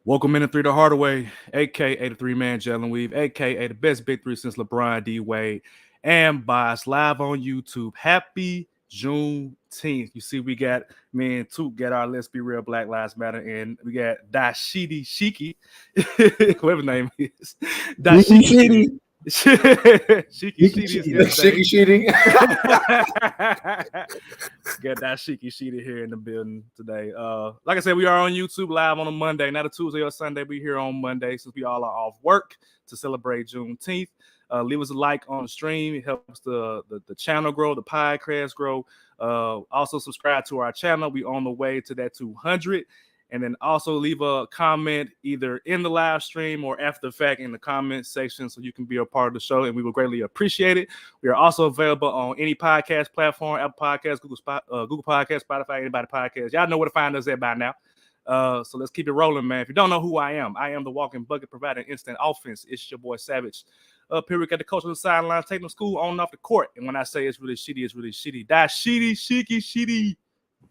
Welcome in to Hardaway, aka the three-man Jalen Weave, aka the best big three since LeBron D Wade, and Boss live on YouTube. Happy Juneteenth. You see, we got me and Toot got our Let's Be Real Black Lives Matter, and we got Dashidi Shiki, whatever his name is. Dashidi Shiki Sheedy. Got that Shiki Sheedy here in the building today. Like I said, we are on YouTube live on a Monday, not a Tuesday or Sunday. We here on Monday since we all are off work to celebrate Juneteenth. Leave us a like on the stream. It helps the channel grow, the podcast grow. Also subscribe to our channel. We on the way to that 200. And then also leave a comment either in the live stream or after the fact in the comment section so you can be a part of the show, and we will greatly appreciate it. We are also available on any podcast platform, Apple Podcasts, Google Podcasts, Spotify, anybody podcast. Y'all know where to find us at by now. So let's keep it rolling, man. If you don't know who I am the walking bucket providing instant offense. It's your boy Savage. Up here, we got the coach on the sidelines taking the school on and off the court. And when I say it's really shitty, it's really shitty. That shitty.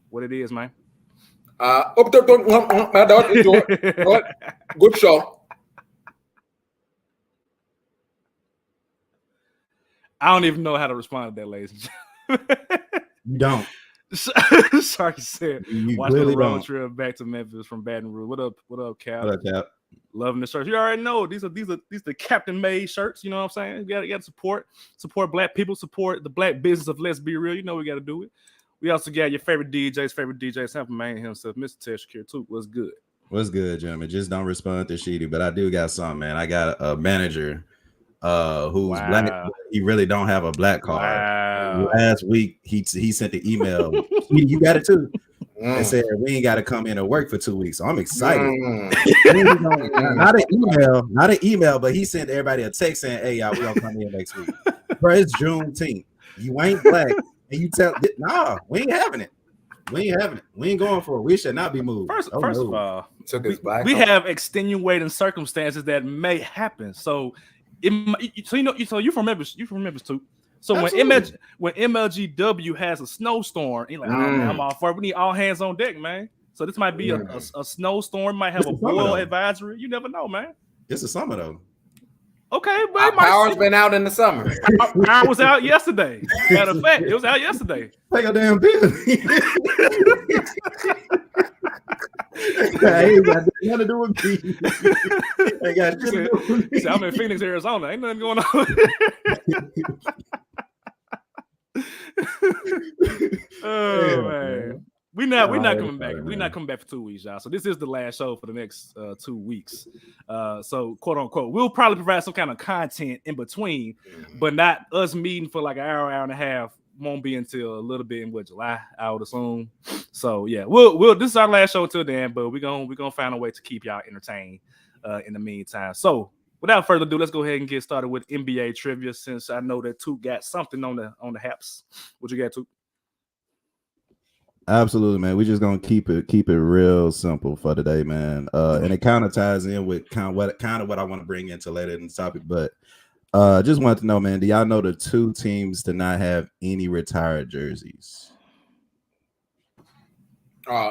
What it is, man. Good show. I don't even know how to respond to that, ladies and gentlemen. You don't. Sorry, said. You Watching really the road don't. trip back to Memphis from Baton Rouge. What up, Cap? What up, Cap? Loving the shirts. You already know these are the Captain made shirts. You know what I'm saying? You gotta support black people, support the black business of Let's Be Real. You know we gotta do it. We also got your favorite DJ, Sample Man himself, Mr. Teshkir too. What's good? What's good, gentlemen? Just don't respond to Sheedy, but I do got something, man. I got a manager who's black. He really don't have a black card. Wow. Last week he sent the email. Sheedy, you got it too. And said we ain't got to come in and work for 2 weeks. So I'm excited. Not an email, but he sent everybody a text saying, "Hey, y'all, we gonna come in next week." Bro, it's Juneteenth. You ain't black. And you tell, nah, we ain't having it. We ain't going for it. We should not be moved. First of all, we have extenuating circumstances that may happen. So, so you from Memphis too. So when MLGW has a snowstorm, you're like, oh, man, I'm all for it. We need all hands on deck, man. So this might be a snowstorm. Might have a boil advisory. You never know, man. It's the summer though. Okay, but power's been out in the summer. I was out yesterday. Matter of fact, it was out yesterday. Take a damn pill. I ain't got nothing to do with me. I got shit to do with me. I'm in Phoenix, Arizona. Ain't nothing going on. Oh man. We're not coming back. We're not coming back for 2 weeks, y'all. So this is the last show for the next 2 weeks. So quote unquote, we'll probably provide some kind of content in between, but not us meeting for like an hour and a half. Won't be until a little bit in July, I would assume. So yeah, we'll this is our last show till then, but we're gonna find a way to keep y'all entertained in the meantime. So without further ado, let's go ahead and get started with NBA trivia, since I know that Toot got something on the haps. What you got, Toot? Absolutely, man. We're just gonna keep it real simple for today, man. And it kind of ties in with kind of what I want to bring into later in the topic. But just wanted to know, man, do y'all know the two teams to not have any retired jerseys?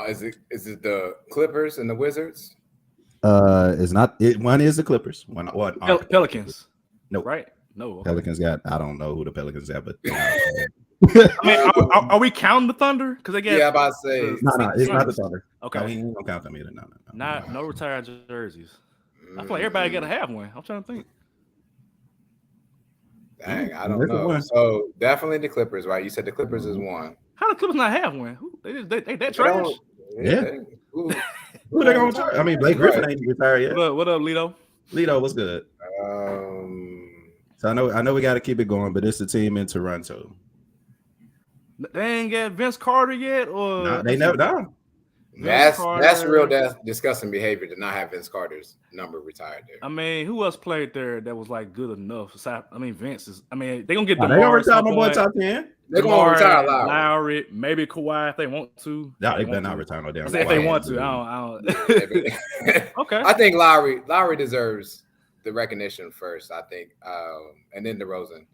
Is it the Clippers and the Wizards? It's not. One is the Clippers. One Pelicans. No, right? No. Okay. Pelicans got. I don't know who the Pelicans have, but. I mean, are we counting the Thunder? Because they got. Yeah, I'm about to say. No, it's not the Thunder. Okay. No, we don't count them either. No retired jerseys. I feel like everybody got to have one. I'm trying to think. Dang, I don't know. So definitely the Clippers, right? You said the Clippers is one. How the Clippers not have one? They that trash? Yeah. Who they gonna retire? I mean, Blake Griffin ain't retired yet. What up, Lito? Lito, what's good? So I know we got to keep it going, but it's the team in Toronto. They ain't got Vince Carter yet, or no, they never done. That's real disgusting behavior to not have Vince Carter's number retired there. I mean, who else played there that was like good enough? I mean, Vince is. I mean, they gonna get DeMar. They gonna retire my boy top 10. They're gonna retire Lowry, maybe Kawhi if they want to. No, they better not retire no damn. If they want to, I don't. Okay. I think Lowry deserves the recognition first. I think, and then DeRozan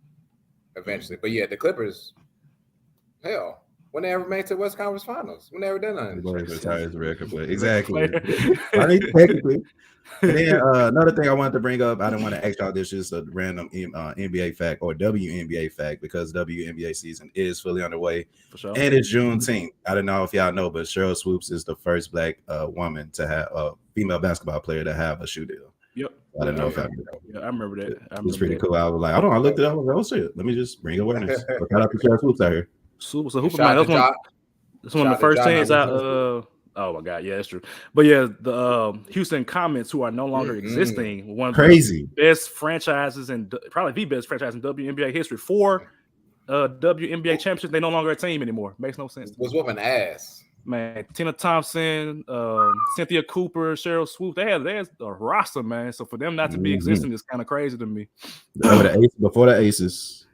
eventually. But yeah, the Clippers. Hell, when they ever made to the West Conference Finals. When they ever done that. Exactly. I mean, technically. And then another thing I wanted to bring up, I don't want to ask y'all this, just a random NBA fact or WNBA fact, because WNBA season is fully underway. For sure. And it's Juneteenth. I don't know if y'all know, but Cheryl Swoops is the first Black woman to have a female basketball player to have a shoe deal. Yep. I don't know if I remember that. It's pretty cool. I was like, I looked it up. I was like, oh shit, let me just bring awareness. Shout out to Cheryl Swoops out here. So that's one of the first things oh my God, yeah, that's true. But yeah, the Houston Comets, who are no longer existing, one of the best franchises and probably the best franchise in WNBA history. 4 WNBA championships. They no longer a team anymore. Makes no sense. Was whooping ass. Man, Tina Thompson, Cynthia Cooper, Cheryl Swoop, they had a roster, man. So for them not to be existing is kind of crazy to me. Before the Aces.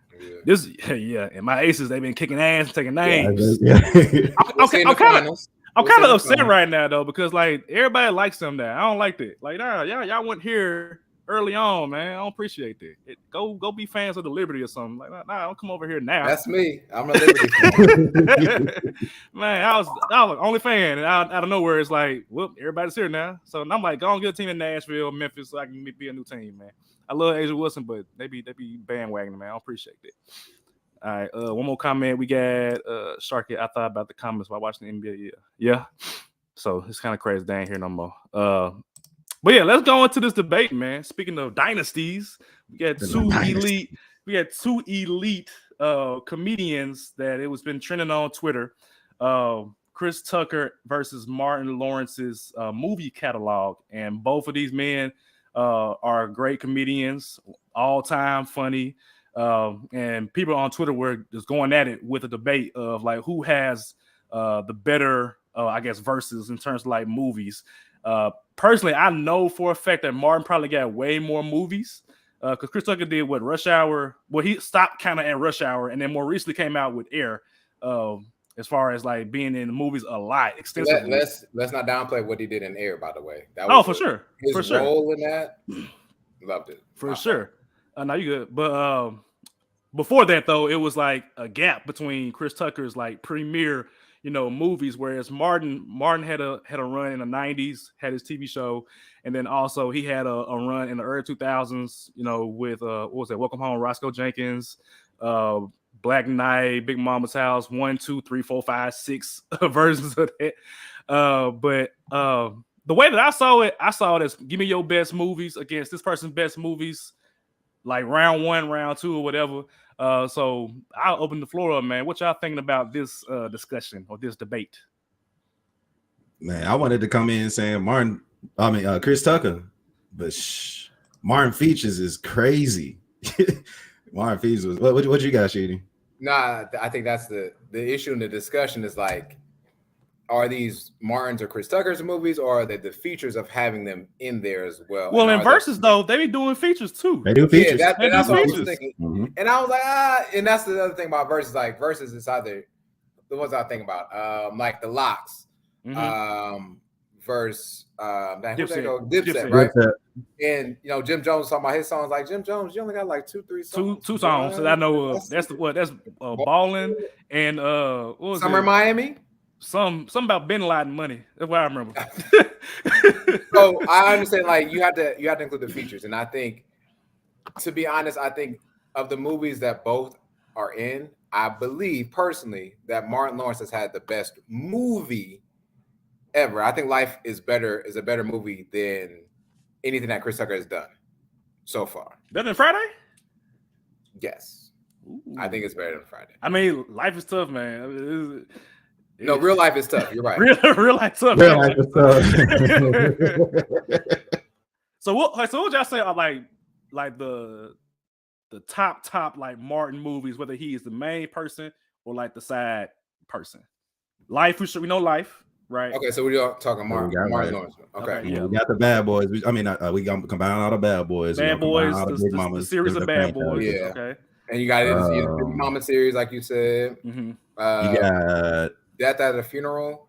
And my Aces, they've been kicking ass and taking names. I'm kind of upset right now though, because like everybody likes them now. I don't like that. Like, nah, y'all went here early on, man. I don't appreciate that. Go be fans of the Liberty or something. Like, nah, don't come over here now. That's me. I'm a Liberty fan. Man, I was the only fan, and out of nowhere, it's like, whoop, everybody's here now. So I'm like, go on, get a team in Nashville, Memphis, so I can be a new team, man. I love Asia Wilson, but they be bandwagoning, man. I don't appreciate that. All right, one more comment. We got Sharky. I thought about the comments while watching the NBA. Yeah. So it's kind of crazy. They ain't here no more. But yeah, let's go into this debate, man. Speaking of dynasties, we got two elite comedians that it was been trending on Twitter. Chris Tucker versus Martin Lawrence's movie catalog, and both of these men are great comedians, all time funny. And people on Twitter were just going at it with a debate of like who has the better, I guess, verses in terms of like movies. Personally, I know for a fact that Martin probably got way more movies because Chris Tucker did what Rush Hour. Well, he stopped kind of at Rush Hour, and then more recently came out with Air. As far as like being in the movies a lot extensively. Let's not downplay what he did in Air, by the way. That was for sure. His role in that, loved it. For sure. No, you good. But before that, though, it was like a gap between Chris Tucker's like premier, movies, whereas Martin had a run in the 90s, had his TV show, and then also he had a run in the early 2000s, with what was that? Welcome Home, Roscoe Jenkins, Black Knight, Big Mama's House, 1, 2, 3, 4, 5, 6 versions of that. But the way that I saw it as give me your best movies against this person's best movies, like round 1, round 2, or whatever. So I'll open the floor up, man. What y'all thinking about this discussion or this debate? Man, I wanted to come in saying Chris Tucker, but Martin Features is crazy. Martin Features was what you got, Sheedy? Nah, I think that's the issue in the discussion is like, are these Martin's or Chris Tucker's movies, or are they the features of having them in there as well? Well, in Versus though, they be doing features too. They do features. Yeah, that's what I was thinking. Mm-hmm. And I was like, and that's the other thing about Versus. Like Versus is either the ones I think about, like the Locks, verse Dipset, right? And Jim Jones talking about his songs. Like Jim Jones, you only got like 2-3 songs. Two songs that I know of. That's Ballin' and what was Summer in Miami. Some about Bin Laden money. That's what I remember. So I understand, like you have to include the features, and I think, to be honest, I think of the movies that both are in, I believe personally that Martin Lawrence has had the best movie ever. I think Life is a better movie than anything that Chris Tucker has done so far. Better than Friday? Yes. Ooh. I think it's better than Friday. I mean, Life is tough, man. No, real life is tough. You're right. real life tough. Real life is tough. So what would y'all say are like the top like Martin movies, whether he is the main person or like the side person? Life, we know Life, right? Okay, so we're talking Martin Lawrence. Okay, yeah. We got the Bad Boys. We gonna combine all the Bad Boys. Bad Boys, the series of Bad Boys. Yeah. Okay. And you got the Big Mama series, like you said. Mm-hmm. You got Death at a Funeral.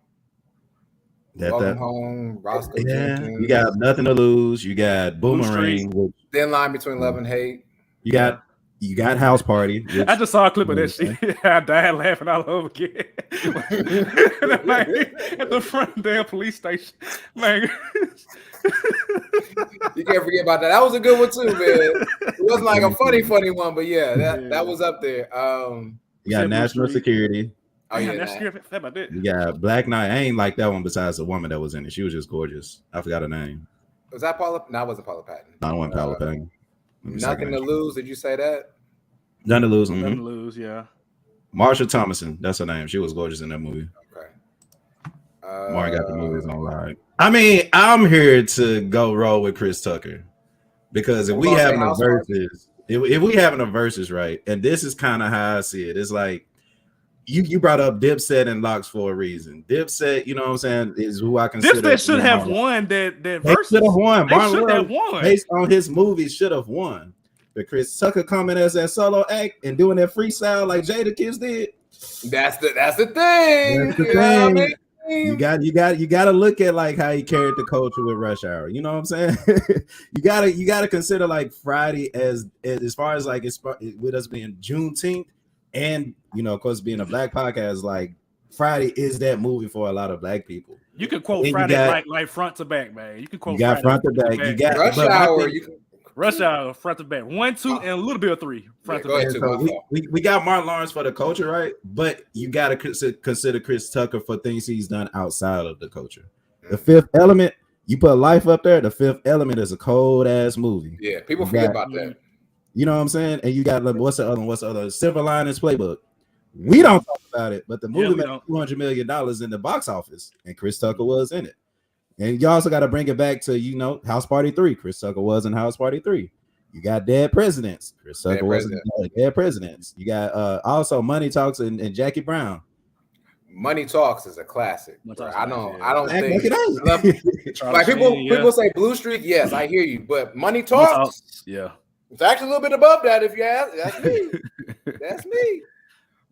Welcome Home. Roscoe Jenkins. You got Nothing to Lose. You got Boomerang. Thin Line Between Love and Hate. You got You got House Party. I just saw a clip of that shit. I died laughing all over again. Like, at the front of the damn police station. Man. You can't forget about that. That was a good one too, man. It wasn't like a funny one, but yeah, that was up there. You got National Security. Oh yeah, about that. You got Black Knight. I ain't like that one besides the woman that was in it. She was just gorgeous. I forgot her name. Was that Paula? No, it wasn't Paula Patton. I don't want Paula Patton. Nothing to Lose. Did you say that? Nothing to Lose. Nothing to Lose. Yeah. Marsha Thomason. That's her name. She was gorgeous in that movie. Okay. Mark got the movies online. I mean, I'm here to go roll with Chris Tucker because if we having a versus, if we having a versus, right, and this is kind of how I see it. It's like you brought up Dipset and Locks for a reason. Dipset, you know what I'm saying, is who I consider. Dipset should have won that versus. Should have won. They should have won. Based on his movies, should have won. But Chris Tucker coming as that solo act and doing that freestyle like Jada Kiss did. That's the thing. That's the thing. You got to look at like how he carried the culture with Rush Hour. You know what I'm saying? you gotta consider like Friday as far as like it's with us being Juneteenth, and you know, of course, being a black podcast, like Friday is that movie for a lot of black people. You can quote and Friday like front to back, man. You can quote. You got Friday front to back. You got Rush Hour. Rush Hour, front to back. 1, 2, and a little bit of 3. Front to back. So we got Martin Lawrence for the culture, right? But you got to consider Chris Tucker for things he's done outside of the culture. The Fifth Element, you put Life up there. The Fifth Element is a cold ass movie. Yeah, people forget about that. You know what I'm saying? And you got what's the other? Silver Linings Playbook. We don't talk about it, but the movie made $200 million in the box office, and Chris Tucker was in it. And you also got to bring it back to, you know, House Party 3. Chris Tucker was in House Party 3. You got Dead Presidents. Chris Tucker was in Dead Presidents. You got also Money Talks and Jackie Brown. Money Talks is a classic. I don't think like people say Blue Streak. Yes, I hear you, but Money Talks, yeah, it's actually a little bit above that. If you ask, that's me. That's me.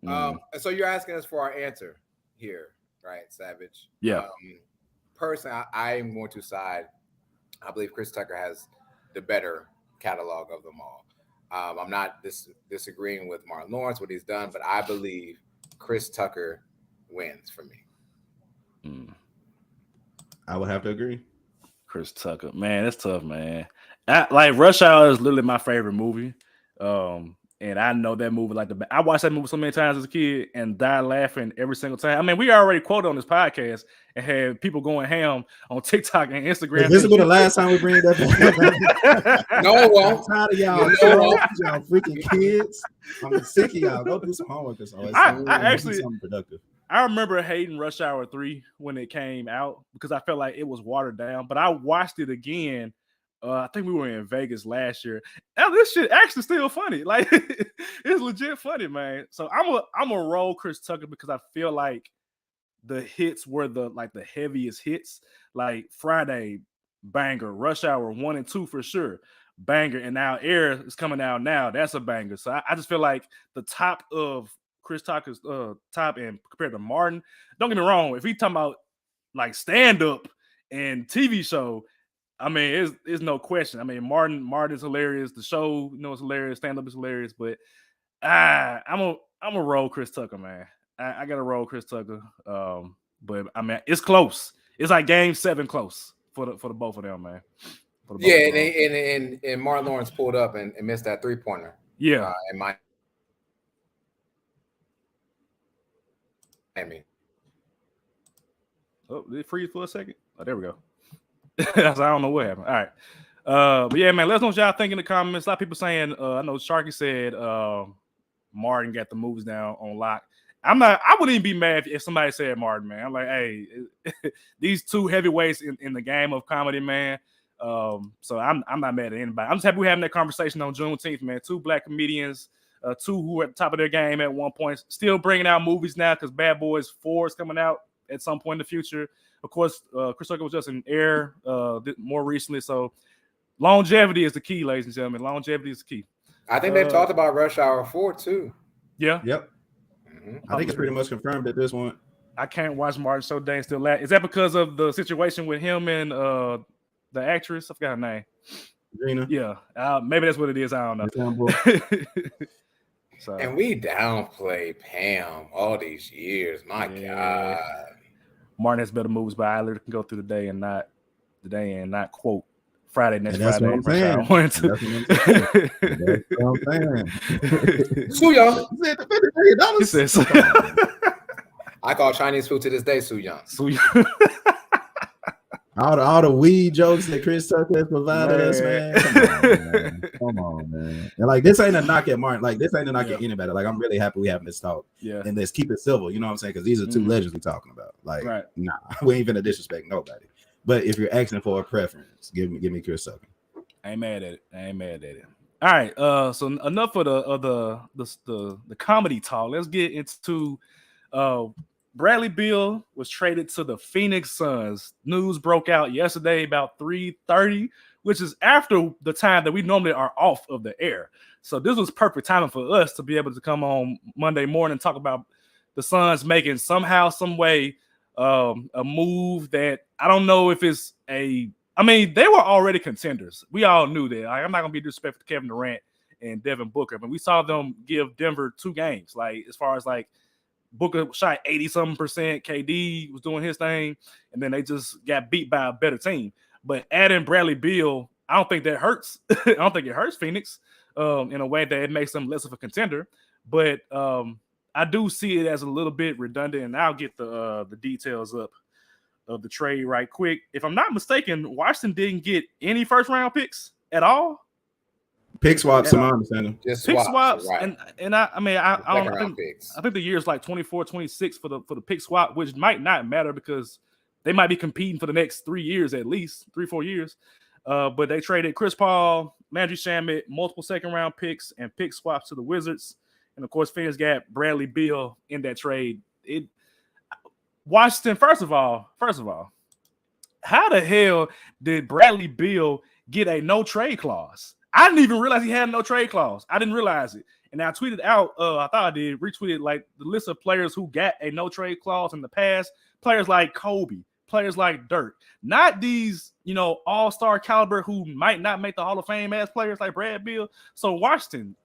And so you're asking us for our answer here, right, Savage? Yeah. Personally, I am going to side. I believe Chris Tucker has the better catalog of them all. I'm not disagreeing with Martin Lawrence, what he's done, but I believe Chris Tucker wins for me. I would have to agree. Chris Tucker, man, it's tough, man. Like Rush Hour is literally my favorite movie. And I know that movie like I watched that movie so many times as a kid and died laughing every single time. I mean, we already quoted on this podcast and had people going ham on TikTok and Instagram. This will be the last time we bring it up. No, it won't. I'm tired of y'all. Y'all freaking kids. I'm sick of y'all. Go do some homework or something. I actually something productive. I remember hating Rush Hour 3 when it came out because I felt like it was watered down. But I watched it again. I think we were in Vegas last year. Now this shit actually still funny. Like it's legit funny, man. So I'm a roll Chris Tucker because I feel like the hits were the heaviest hits. Like Friday, banger. Rush Hour 1 and 2 for sure, banger. And now Air is coming out now. That's a banger. So I just feel like the top of Chris Tucker's top and compared to Martin. Don't get me wrong. If we talking about like stand up and TV show. I mean, it's no question. I mean, Martin's hilarious. The show, you know, is hilarious. Stand up is hilarious. But I'm a roll Chris Tucker, man. I got to roll Chris Tucker. But I mean, it's close. It's like Game 7 close for the both of them, man. Yeah, and Martin Lawrence pulled up and missed that 3-pointer. Yeah, in Miami. Oh, did it freeze for a second? Oh, there we go. I don't know what happened. All right. But yeah, man, let us know what y'all think in the comments. A lot of people saying, I know Sharky said Martin got the moves down on lock. I wouldn't even be mad if somebody said Martin, man. I'm like, hey, these two heavyweights in the game of comedy, man. So I'm not mad at anybody. I'm just happy we're having that conversation on Juneteenth, man. 2 black comedians, 2 who were at the top of their game at one point, still bringing out movies now because Bad Boys 4 is coming out at some point in the future. Of course, Chris Tucker was just in Air more recently. So longevity is the key, ladies and gentlemen. Longevity is the key. I think they've talked about Rush Hour 4 too. Yeah. Yep. I think it's pretty much confirmed at this one. I can't watch Martin so dang still. Is that because of the situation with him and the actress? I forgot her name. Gina. Yeah, maybe that's what it is. I don't know. So, and we downplay Pam all these years. My God. Martin has better moves, but I literally can go through the day and not quote Friday next That's Friday. what I'm saying. That's what I'm saying. Suyoung. He says, I call Chinese food to this day Suyoung. All the weed jokes that Chris Tucker has provided us, man. Come on, man. And like, this ain't a knock at Martin. Like, this ain't a knock at anybody. Like, I'm really happy we having this talk. Yeah. And let's keep it civil. You know what I'm saying? Because these are two legends we talking about. Like, nah, we ain't finna disrespect nobody. But if you're asking for a preference, give me Chris Tucker. I ain't mad at it. All right. So enough of the comedy talk. Let's get into Bradley Beal was traded to the Phoenix Suns. News broke out yesterday about 3:30, which is after the time that we normally are off of the air. So this was perfect timing for us to be able to come on Monday morning and talk about the Suns making somehow, some way, a move that I don't know if it's they were already contenders. We all knew that. I'm not gonna be disrespectful to Kevin Durant and Devin Booker, but we saw them give Denver 2 games. Like, as far as like, Booker shot 80-something%. KD was doing his thing, and then they just got beat by a better team. But adding Bradley Beal, I don't think that hurts. I don't think it hurts Phoenix in a way that it makes them less of a contender. But I do see it as a little bit redundant, and I'll get the details up of the trade right quick. If I'm not mistaken, Washington didn't get any first-round picks at all. Pick swaps, to my understanding. Just pick swaps, right. and I think the year is like 24, 26 for the pick swap, which might not matter because they might be competing for the next 3 years, at least 3-4 years. But they traded Chris Paul, Landry Shamet, multiple second-round picks, and pick swaps to the Wizards. And of course, Phoenix got Bradley Beal in that trade. Washington, first of all, how the hell did Bradley Beal get a no trade clause? I didn't even realize he had no trade clause. I didn't realize it. And I tweeted out, I thought I did, retweeted like the list of players who got a no trade clause in the past. Players like Kobe, players like Dirk. Not these, all-star caliber who might not make the Hall of Fame as players like Brad Beal. So Washington,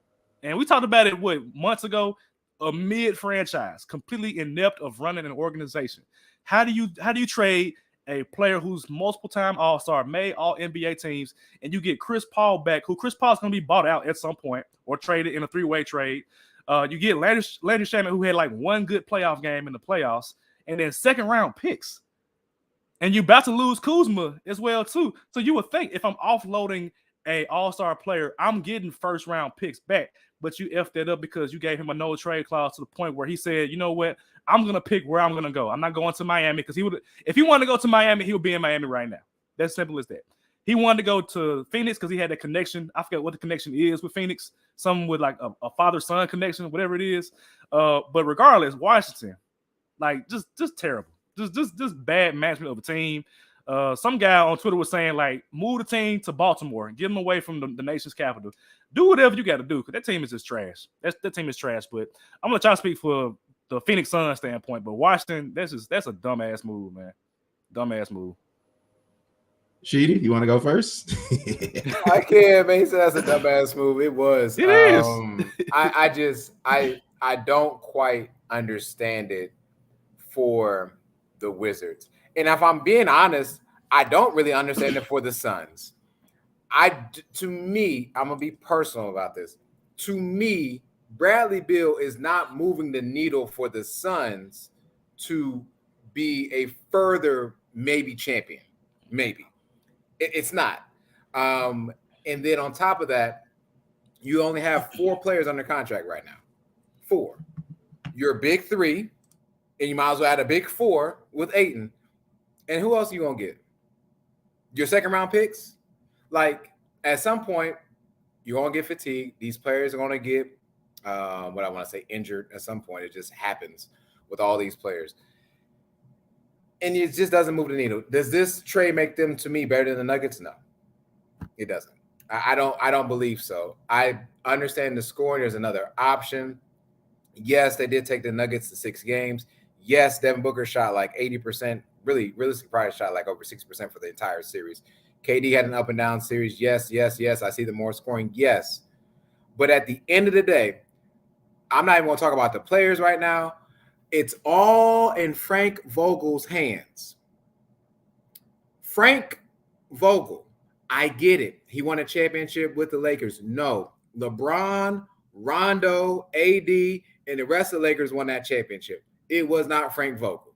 and we talked about it, months ago, a mid-franchise, completely inept of running an organization. How do you trade a player who's multiple-time All-Star, made all NBA teams, and you get Chris Paul back, who Chris Paul's going to be bought out at some point or traded in a 3-way trade. You get Landry Shamet, who had like one good playoff game in the playoffs, and then second-round picks. And you're about to lose Kuzma as well, too. So you would think if I'm offloading a All-Star player, I'm getting first-round picks back. But you effed that up because you gave him a no trade clause to the point where he said, you know what, I'm going to pick where I'm going to go. I'm not going to Miami because if he wanted to go to Miami, he would be in Miami right now. That's simple as that. He wanted to go to Phoenix because he had that connection. I forget what the connection is with Phoenix. Something with like a father-son connection, whatever it is. But regardless, Washington, like just terrible. Just bad management of a team. Some guy on Twitter was saying, like, move the team to Baltimore and get them away from the nation's capital. Do whatever you got to do because that team is just trash. That team is trash. But I'm going to try to speak for the Phoenix Suns standpoint. But Washington, that's a dumbass move, man. Dumbass move. Sheedy, you want to go first? I can't, man. He said that's a dumbass move. It was. It is. I don't quite understand it for the Wizards. And if I'm being honest, I don't really understand it for the Suns. To me, I'm going to be personal about this. To me, Bradley Beal is not moving the needle for the Suns to be a further maybe champion. Maybe. It's not. And then on top of that, you only have 4 players under contract right now. 4. Your big 3, and you might as well add a big 4 with Ayton. And who else are you going to get? Your second-round picks? Like, at some point, you're going to get fatigued. These players are going to get, what I want to say, injured at some point. It just happens with all these players. And it just doesn't move the needle. Does this trade make them, to me, better than the Nuggets? No, it doesn't. I don't believe so. I understand the scoring. There's another option. Yes, they did take the Nuggets to 6 games. Yes, Devin Booker shot like 80%. Really realistically, probably shot like over 60% for the entire series. KD had an up and down series. Yes. I see the more scoring. Yes. But at the end of the day, I'm not even going to talk about the players right now. It's all in Frank Vogel's hands. Frank Vogel, I get it. He won a championship with the Lakers. No. LeBron, Rondo, AD, and the rest of the Lakers won that championship. It was not Frank Vogel.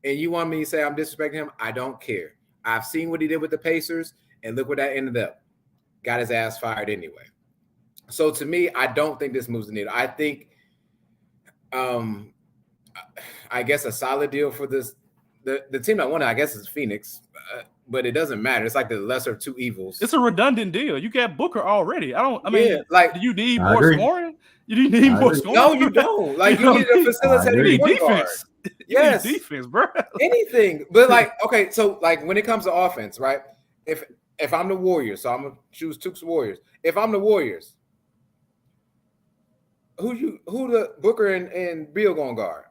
And you want me to say I'm disrespecting him? I don't care. I've seen what he did with the Pacers, and look where that ended up. Got his ass fired anyway. So to me, I don't think this moves the needle. I think, I guess a solid deal for this. The team that won it, I guess, is Phoenix, but it doesn't matter. It's like the lesser of two evils. It's a redundant deal. You got Booker already. Do you need more scoring? You need more scoring? No, you don't. Like, you need a facilitator point guard. Yes, defense, bro. Anything, but like, okay, so like when it comes to offense, right? If I'm the Warriors, so I'm gonna choose Tuke's Warriors. If I'm the Warriors, who the Booker and Beal gonna guard?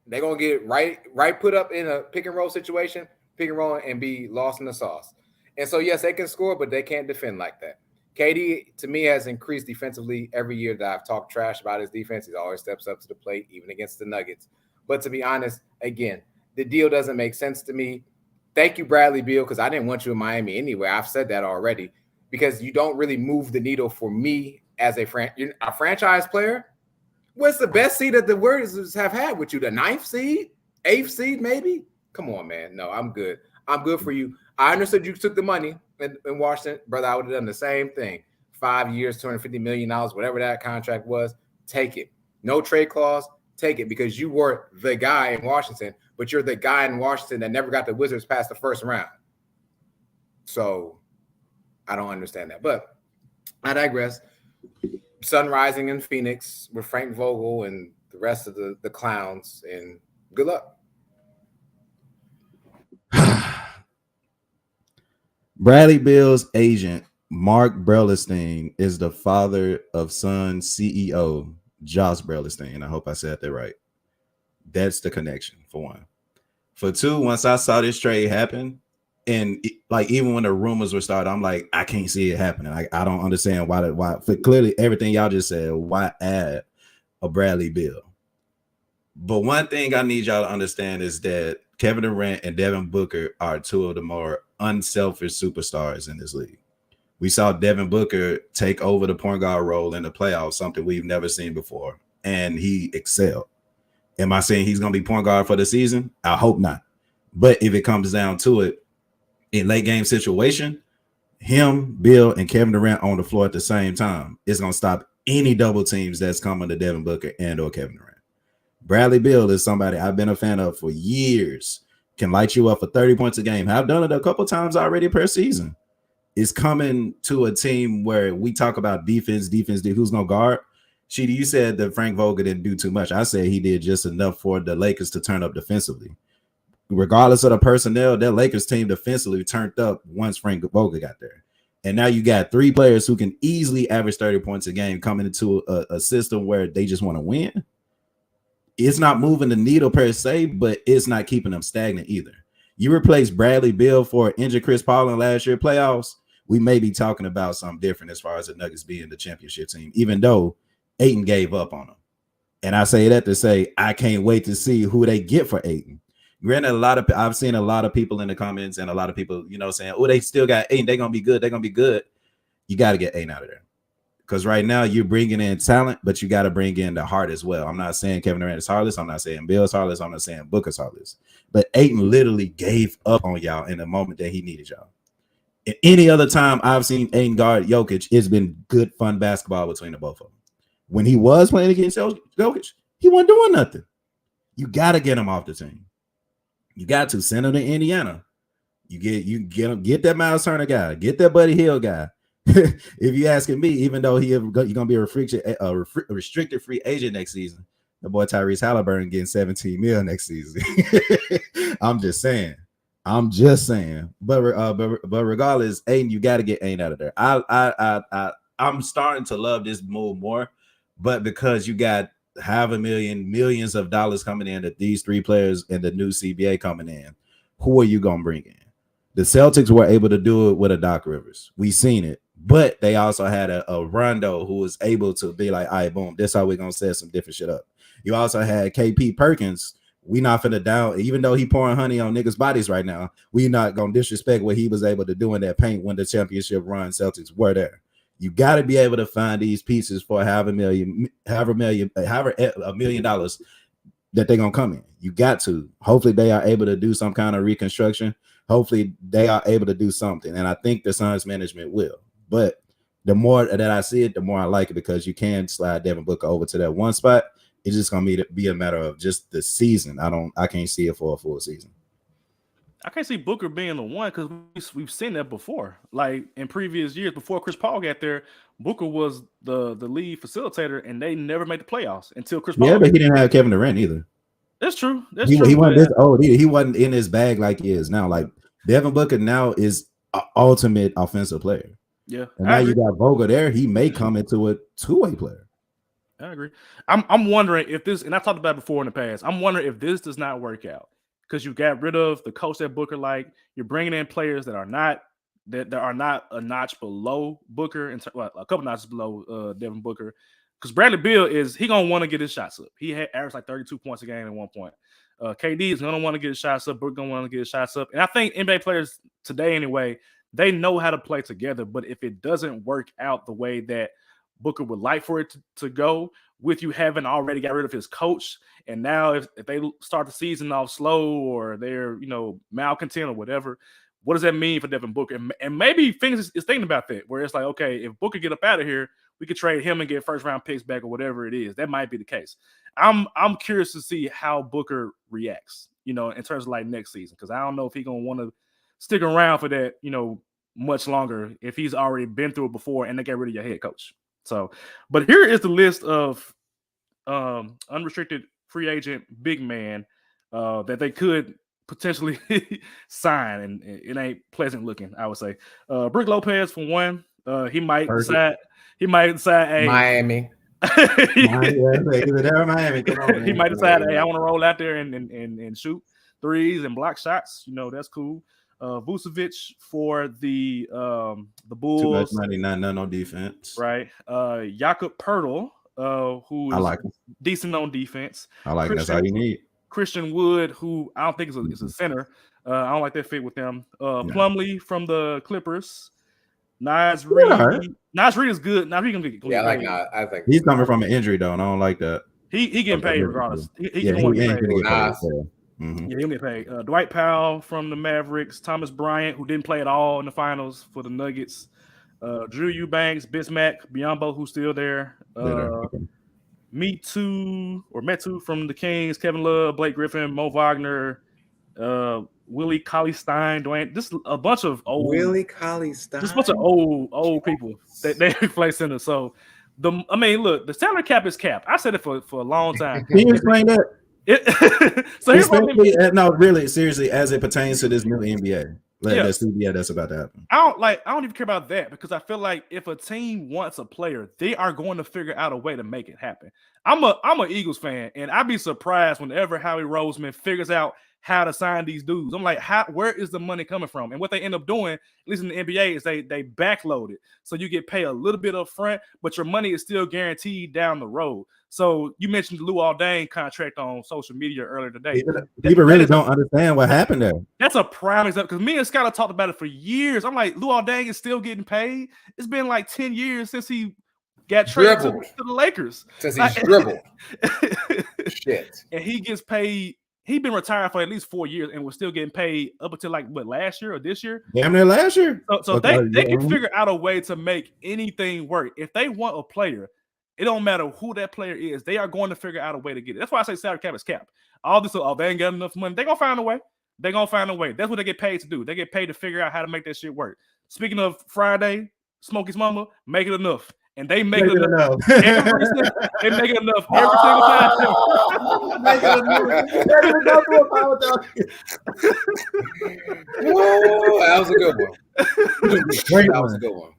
They're gonna get right put up in a pick and roll situation, pick and roll, and be lost in the sauce. And so yes, they can score, but they can't defend like that. KD, to me, has increased defensively every year that I've talked trash about his defense. He always steps up to the plate, even against the Nuggets. But to be honest, again, the deal doesn't make sense to me. Thank you, Bradley Beal, because I didn't want you in Miami anyway. I've said that already, because you don't really move the needle for me as a franchise player. What's the best seed that the Warriors have had with you? The 9th seed? 8th seed, maybe? Come on, man. No, I'm good. I'm good for you. I understood you took the money in Washington. Brother, I would have done the same thing. 5 years, $250 million, whatever that contract was. Take it. No trade clause. Take it, because you were the guy in Washington, but you're the guy in Washington that never got the Wizards past the first round. So I don't understand that. But I digress. Sun rising in Phoenix with Frank Vogel and the rest of the clowns, and good luck. Bradley Beal's agent, Mark Berlestein, is the father of Sun's CEO, Josh Berlestein. I hope I said that right. That's the connection, for one. For two, once I saw this trade happen, and like even when the rumors were started, I'm like, I can't see it happening. I don't understand why. For clearly, everything y'all just said, why add a Bradley Beal? But one thing I need y'all to understand is that Kevin Durant and Devin Booker are two of the more unselfish superstars in this league. We saw Devin Booker take over the point guard role in the playoffs, something we've never seen before, and he excelled. Am I saying he's going to be point guard for the season? I hope not. But if it comes down to it, in late game situation, him, Bill, and Kevin Durant on the floor at the same time is going to stop any double teams that's coming to Devin Booker and or Kevin Durant. Bradley Beal is somebody I've been a fan of for years. Can light you up for 30 points a game. I've done it a couple times already per season. It's coming to a team where we talk about defense, who's going to guard. Sheedy, you said that Frank Vogel didn't do too much. I said he did just enough for the Lakers to turn up defensively. Regardless of the personnel, that Lakers team defensively turned up once Frank Vogel got there. And now you got three players who can easily average 30 points a game coming into a system where they just want to win. It's not moving the needle per se, but it's not keeping them stagnant either. You replace Bradley Beal for injured Chris Paul in last year's playoffs, we may be talking about something different as far as the Nuggets being the championship team, even though Ayton gave up on them. And I say that to say I can't wait to see who they get for Ayton. Granted, I've seen a lot of people in the comments and a lot of people, saying, oh, they still got Ayton. They're going to be good. They're going to be good. You got to get Ayton out of there. Because right now you're bringing in talent, but you got to bring in the heart as well. I'm not saying Kevin Durant is heartless. I'm not saying Bill is heartless. I'm not saying Booker's heartless. But Ayton literally gave up on y'all in the moment that he needed y'all. At any other time I've seen Ayton guard Jokic, it's been good, fun basketball between the both of them. When he was playing against Jokic, he wasn't doing nothing. You got to get him off the team. You got to send him to Indiana. You get that Miles Turner guy, get that Buddy Hield guy. If you asking me, even though you're gonna be a restricted free agent next season, the boy Tyrese Halliburton getting $17 million next season. I'm just saying. But regardless, Ayton, you got to get Ayton out of there. I'm starting to love this move more, but because you got millions of dollars coming in, that these three players and the new CBA coming in, who are you gonna bring in? The Celtics were able to do it with a Doc Rivers. We seen it, but they also had a Rondo who was able to be like, all right, boom, this how we're gonna set some different shit up. You also had KP Perkins. We not finna down, even though he pouring honey on niggas' bodies right now. We not gonna disrespect what he was able to do in that paint when the championship run Celtics were there. You got to be able to find these pieces for $1 million that they're gonna come in. You got to. Hopefully, they are able to do some kind of reconstruction. Hopefully, they are able to do something, and I think the Suns management will. But the more that I see it, the more I like it because you can slide Devin Booker over to that one spot. It's just gonna be a matter of just the season. I can't see it for a full season. I can't see Booker being the one because we've seen that before. Like in previous years, before Chris Paul got there, Booker was the lead facilitator, and they never made the playoffs until Chris Paul. Yeah, but he didn't have Kevin Durant either. That's true. He wasn't this old. He wasn't in his bag like he is now. Like Devin Booker now is an ultimate offensive player. Yeah, and now you got Vogel there. He may come into a two-way player. I agree. I'm wondering if this, and I talked about it before in the past. I'm wondering if this does not work out because you got rid of the coach that Booker like. You're bringing in players that are not a notch below Booker and a couple notches below Devin Booker. Because Bradley Beal he gonna want to get his shots up. He had averaged like 32 points a game at one point. KD is gonna want to get his shots up. Booker gonna want to get his shots up. And I think NBA players today, anyway, they know how to play together. But if it doesn't work out the way that Booker would like for it to go, with you having already got rid of his coach, and now if they start the season off slow or they're malcontent or whatever, what does that mean for Devin Booker? And maybe Phoenix is thinking about that, where it's like, okay, if Booker get up out of here, we could trade him and get first round picks back or whatever it is. That might be the case. I'm curious to see how Booker reacts, in terms of like next season, because I don't know if he's gonna want to stick around for that, much longer if he's already been through it before and they get rid of your head coach. So, but here is the list of unrestricted free agent big man that they could potentially sign, and it ain't pleasant looking, I would say. Brook Lopez for one. He might decide. Hey, Miami. He might decide, hey, I want to roll out there and shoot threes and block shots. That's cool. Vucevic for the Bulls. Too much money, not no defense. Right. Jakob Poeltl, who is decent on defense. I like that's all you need. Christian Wood, who I don't think is a center. I don't like that fit with them. Plumlee from the Clippers. Naz Reid. Naz Reid is good. Naz Reid gonna get I think he's coming from an injury though, and I don't like that. He getting paid regardless. He ain't gonna get paid. Yeah, he'll get paid. Dwight Powell from the Mavericks. Thomas Bryant, who didn't play at all in the finals for the Nuggets. Drew Eubanks, Bismack, Biyombo, who's still there. Metu from the Kings. Kevin Love, Blake Griffin, Mo Wagner, Willie Cauley-Stein, Dwayne. This is a bunch of old Willie Cauley-Stein. Just a bunch of old people that they play center. So look, the salary cap is capped. I said it for a long time. Can you explain that? So really, seriously, as it pertains to this new NBA. That's about to happen. I don't even care about that because I feel like if a team wants a player, they are going to figure out a way to make it happen. I'm an Eagles fan, and I'd be surprised whenever Howie Roseman figures out how to sign these dudes. I'm like, where is the money coming from? And what they end up doing, at least in the NBA, is they backload it. So you get paid a little bit up front, but your money is still guaranteed down the road. So you mentioned the Luol Deng contract on social media earlier today. People really don't understand what happened there. That's a prime example because me and Scott have talked about it for years. I'm like, Luol Deng is still getting paid. It's been like 10 years since he got traded to the Lakers. Since he's dribbled. Shit. And he gets paid. He's been retired for at least 4 years and was still getting paid up until last year or this year? Damn near last year. So they can figure out a way to make anything work. If they want a player, it don't matter who that player is. They are going to figure out a way to get it. That's why I say salary cap is capped. All this, they ain't got enough money. They're going to find a way. They're going to find a way. That's what they get paid to do. They get paid to figure out how to make that shit work. Speaking of Friday, Smokey's mama, make it enough. And they make it enough. They make it enough every single time. Make it enough. That was a good one. That was a good one.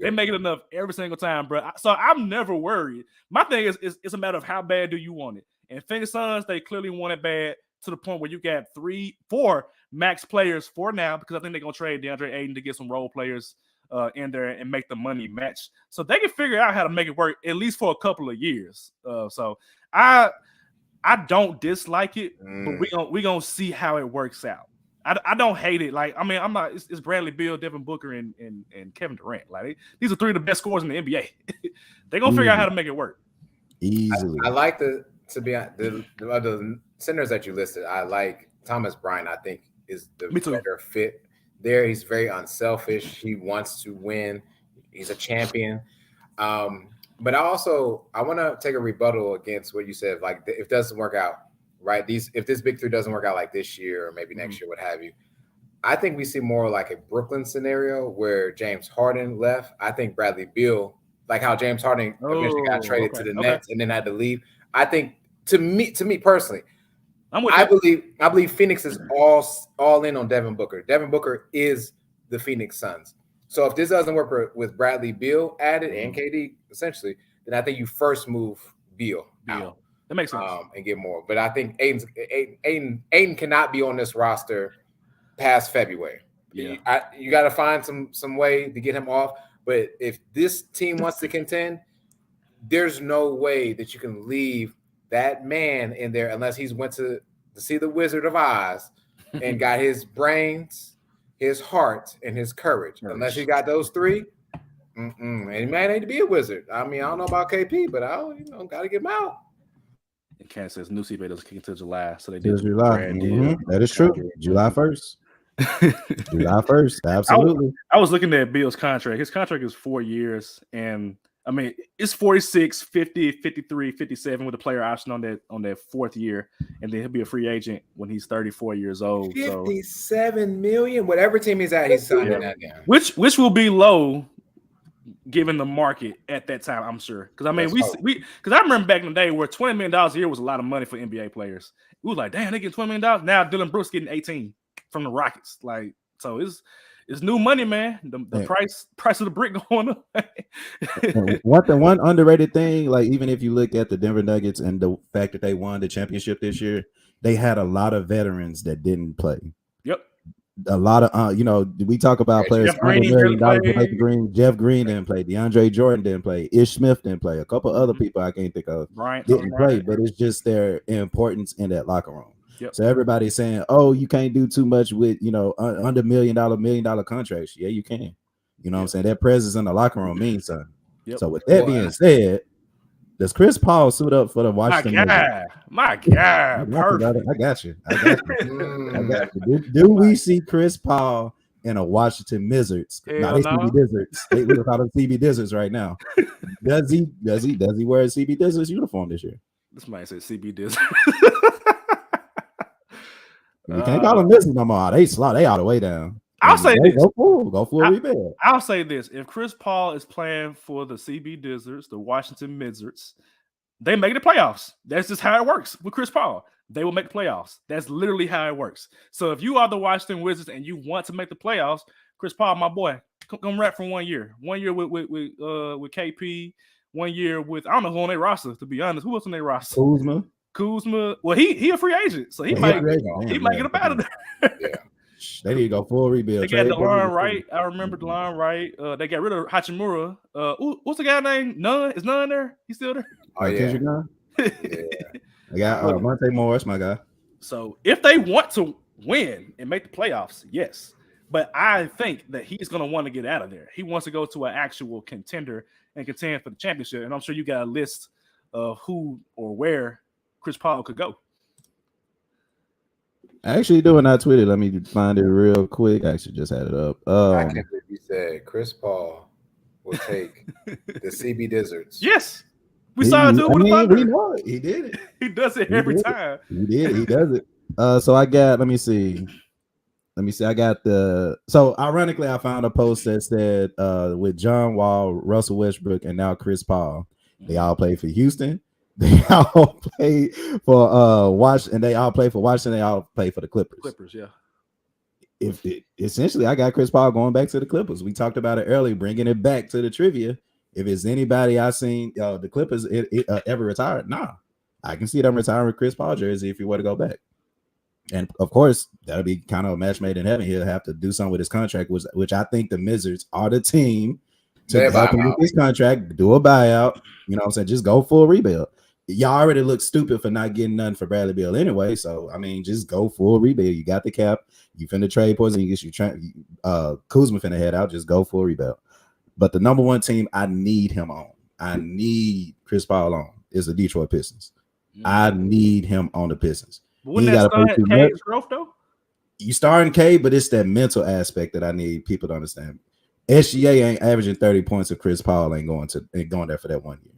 They make it enough every single time, bro. So I'm never worried. My thing is it's a matter of how bad do you want it. And Phoenix Suns, they clearly want it bad. to the point where you got 4 max players for now, because I think they're gonna trade DeAndre Ayton to get some role players in there and make the money match, so they can figure out how to make it work at least for a couple of years. So I don't dislike it, but we gonna see how it works out. I don't hate it. Like, I mean, I'm not. It's Bradley Beal, Devin Booker, and Kevin Durant. Like, these are 3 of the best scorers in the NBA. They're gonna figure out how to make it work easily. I like the centers that you listed. I like Thomas Bryant. I think is the better fit there. He's very unselfish. He wants to win. He's a champion. But I want to take a rebuttal against what you said. Like, if it doesn't work out, right? If this big 3 doesn't work out like this year or maybe next year, what have you, I think we see more like a Brooklyn scenario where James Harden left. I think Bradley Beal, like how James Harden eventually got traded to the Nets and then had to leave. I think to me personally, I believe Phoenix is all in on Devin Booker. Devin Booker is the Phoenix Suns. So if this doesn't work with Bradley Beal added and KD essentially, then I think you first move Beal out. That makes sense. And get more. But I think Aiden cannot be on this roster past February. Yeah. You got to find some way to get him off. But if this team wants to contend, there's no way that you can leave that man in there unless he's went to see the Wizard of Oz and got his brains, his heart, and his courage. Unless he got those 3, and he might need to be a wizard. I mean, I don't know about KP, but got to get him out. And Kansas says new CBA doesn't kick until July, so they did July. That is true. July 1st. July 1st. Absolutely. I was looking at Beal's contract. His contract is 4 years, and I mean, it's 46, 50, 53, 57 with a player option on that 4th year, and then he'll be a free agent when he's 34 years old. 57 million, whatever team he's at, he's signing that down. Which will be low given the market at that time, I'm sure. Because I mean, because I remember back in the day where $20 million a year was a lot of money for NBA players. We was like, damn, they get $20 million. Now Dylan Brooks getting 18 from the Rockets. Like, so it's new money, man. The price of the brick going up. One underrated thing, like even if you look at the Denver Nuggets and the fact that they won the championship this year, they had a lot of veterans that didn't play. Yep. A lot of we talk about players Jeff Green didn't play, DeAndre Jordan didn't play, Ish Smith didn't play, a couple other people I can't think of didn't play, but it's just their importance in that locker room. Yep. So everybody's saying, oh, you can't do too much with under $1 million contracts. Yeah, you can. You know what I'm saying? That presence in the locker room means something. Yep. So with that being said, does Chris Paul suit up for the Washington? My God. Perfect. I got you. Do we see Chris Paul in a Washington Wizards? CB Wizards. We call them CB Wizards right now. Does he wear a CB Wizards uniform this year? This might say CB Wizards. You can't call them Wizards no more. They all the way down. I'll say this. Go for a rebuild. I'll say this. If Chris Paul is playing for the CB Wizards, the Washington Wizards, they make the playoffs. That's just how it works with Chris Paul. They will make the playoffs. That's literally how it works. So if you are the Washington Wizards and you want to make the playoffs, Chris Paul, my boy, come rap for 1 year. 1 year with KP, 1 year with, I don't know who on their roster, to be honest. Who else on their roster? Kuzma. Well, he a free agent, so he might get up out of there. Yeah. They need to go full rebuild. They got DeLon Wright. I remember DeLon Wright. They got rid of Hachimura. What's the guy named Nunn? Is Nunn there? He's still there? Oh, yeah. Kendrick Nunn? I got Monte Morris, my guy. So if they want to win and make the playoffs, yes. But I think that he's going to want to get out of there. He wants to go to an actual contender and contend for the championship. And I'm sure you got a list of who or where Chris Paul could go. Actually, doing that tweeted. Let me find it real quick. I actually just had it up. I can't believe you said Chris Paul will take the CB Wizards. Yes. We saw it do with the Thunder. We know it. He did it. He does it every time. He did. He does it. So I got, let me see. I got so ironically, I found a post that said with John Wall, Russell Westbrook, and now Chris Paul, they all play for Houston. They all play for Washington. They all play for Washington. They all play for the Clippers. Yeah. Essentially, I got Chris Paul going back to the Clippers. We talked about it earlier, bringing it back to the trivia. If it's anybody I seen the Clippers ever retired, nah, I can see them retiring with Chris Paul jersey if you want to go back. And of course, that'll be kind of a match made in heaven. He'll have to do something with his contract, which I think the Wizards are the team to help him with his contract, do a buyout. You know what I'm saying? Just go full rebuild. Y'all already look stupid for not getting nothing for Bradley Beal anyway. So, I mean, just go full rebuild. You got the cap. You finna trade Porzingis. Kuzma finna head out. Just go full rebuild. But the number one team I need him on, I need Chris Paul on, is the Detroit Pistons. I need him on the Pistons. Wouldn't that start Cade's growth though? You starting Cade, but it's that mental aspect that I need people to understand. SGA ain't averaging 30 points if Chris Paul ain't going there for that 1 year.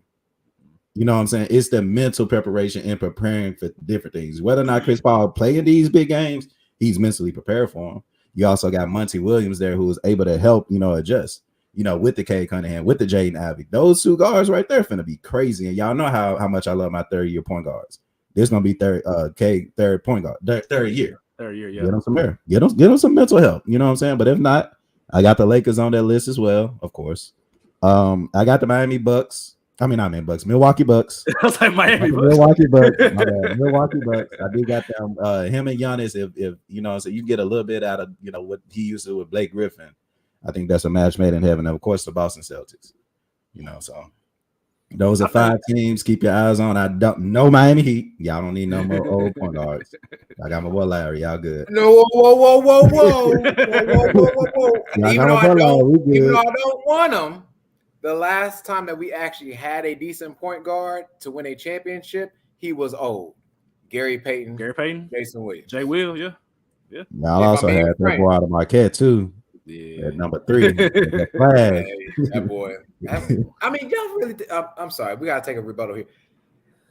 You know what I'm saying? It's the mental preparation and preparing for different things. Whether or not Chris Paul playing these big games, he's mentally prepared for them. You also got Monty Williams there who is able to help, adjust, with the Cade Cunningham, with the Jaden Ivey. Those two guards right there finna be crazy. And y'all know how much I love my third-year point guards. There's gonna be third point guard, third year. Third year, yeah. Get them some air. Get them some mental help. You know what I'm saying? But if not, I got the Lakers on that list as well, of course. I got the Milwaukee Bucks. I I was like Miami Bucks. Milwaukee Bucks. My bad. Milwaukee Bucks. I do got them. Him and Giannis, if so you get a little bit out of what he used to with Blake Griffin. I think that's a match made in heaven. And of course, the Boston Celtics. So those are 5 teams. Keep your eyes on. I don't know Miami Heat. Y'all don't need no more old point guards. I got my boy Larry. Y'all good. No, whoa. Even though I don't want him, the last time that we actually had a decent point guard to win a championship, he was old. Gary Payton, Jason Williams. Jay Will, yeah. Y'all also had that boy out of Marquette too. Yeah, at number 3. that boy. I mean, y'all really. I'm sorry, we gotta take a rebuttal here.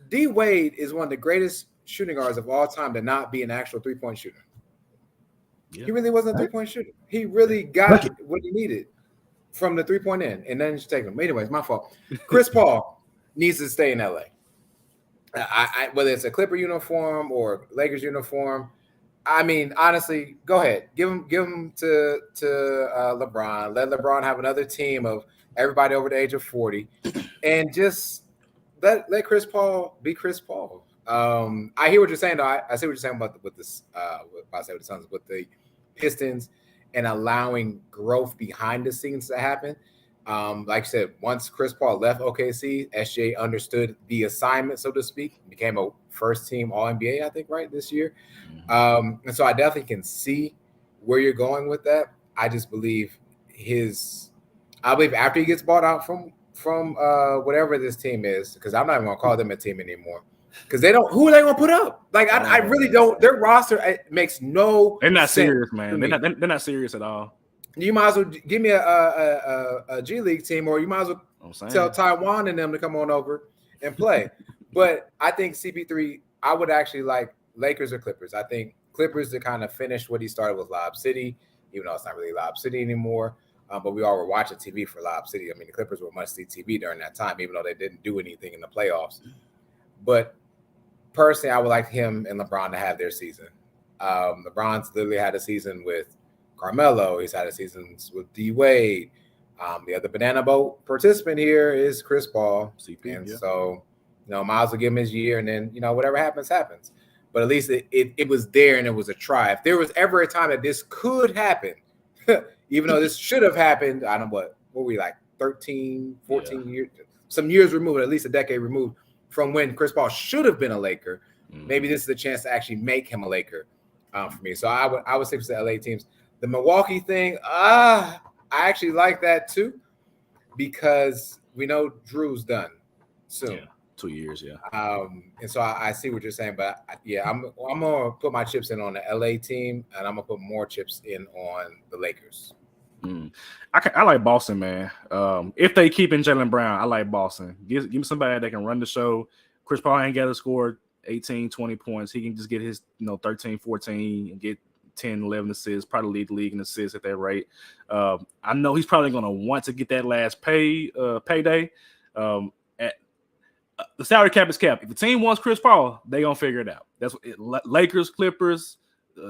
D Wade is one of the greatest shooting guards of all time to not be an actual 3-point shooter. Yeah. He really wasn't a 3-point shooter. He really got what he needed from the 3-point end, and then just take him. Anyways, my fault. Chris Paul needs to stay in LA. Whether it's a Clipper uniform or Lakers uniform. I mean, honestly, go ahead. Give him to LeBron. Let LeBron have another team of everybody over the age of 40, and just let Chris Paul be Chris Paul. I hear what you're saying, though. I see what you're saying with this. With the Pistons and allowing growth behind the scenes to happen. Like I said, once Chris Paul left OKC, SJ understood the assignment, so to speak, became a first-team All-NBA, I think, right, this year. And so I definitely can see where you're going with that. I just believe after he gets bought out from whatever this team is, because I'm not even going to call them a team anymore, because who are they going to put up? Like, I really don't. Their roster makes no They're not sense serious, man. They're not serious at all. You might as well give me a G League team, or you might as well tell Taiwan and them to come on over and play. But I think CP3, I would actually like Lakers or Clippers. I think Clippers to kind of finish what he started with Lob City, even though it's not really Lob City anymore. But we all were watching TV for Lob City. I mean, the Clippers were must-see TV during that time, even though they didn't do anything in the playoffs. But personally, I would like him and LeBron to have their season. LeBron's literally had a season with Carmelo. He's had a season with D Wade. The other banana boat participant here is Chris Paul. So, might as well give him his year, and then, whatever happens, happens. But at least it was there, and it was a try. If there was ever a time that this could happen, even though this should have happened, I don't know what were we, like 13, 14 years, some years removed, at least a decade removed from when Chris Paul should have been a Laker. Maybe this is a chance to actually make him a Laker for me. So I would stick to the LA teams. The Milwaukee thing, I actually like that too, because we know Drew's done soon. Yeah, 2 years, yeah. And so I see what you're saying, but I'm gonna put my chips in on the LA team, and I'm gonna put more chips in on the Lakers. I like Boston, man. If they keep in Jaylen Brown, I like Boston. Give me somebody that can run the show. Chris Paul ain't got to score 18, 20 points. He can just get his 13, 14 and get 10, 11 assists, probably lead the league in assists at that rate. I know he's probably going to want to get that last payday. The salary cap is capped. If the team wants Chris Paul, they're going to figure it out. That's what Lakers, Clippers,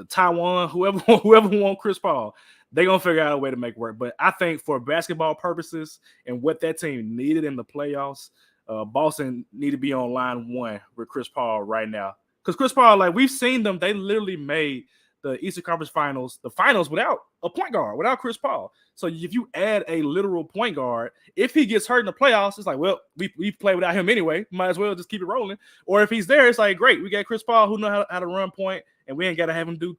Taiwan, whoever want Chris Paul, they're going to figure out a way to make work. But I think for basketball purposes and what that team needed in the playoffs, Boston need to be on line 1 with Chris Paul right now. Because Chris Paul, like we've seen them, they literally made the Eastern Conference Finals, the finals without a point guard, without Chris Paul. So if you add a literal point guard, if he gets hurt in the playoffs, it's like, well, we play without him anyway. Might as well just keep it rolling. Or if he's there, it's like, great, we got Chris Paul who know how to run point, and we ain't got to have him do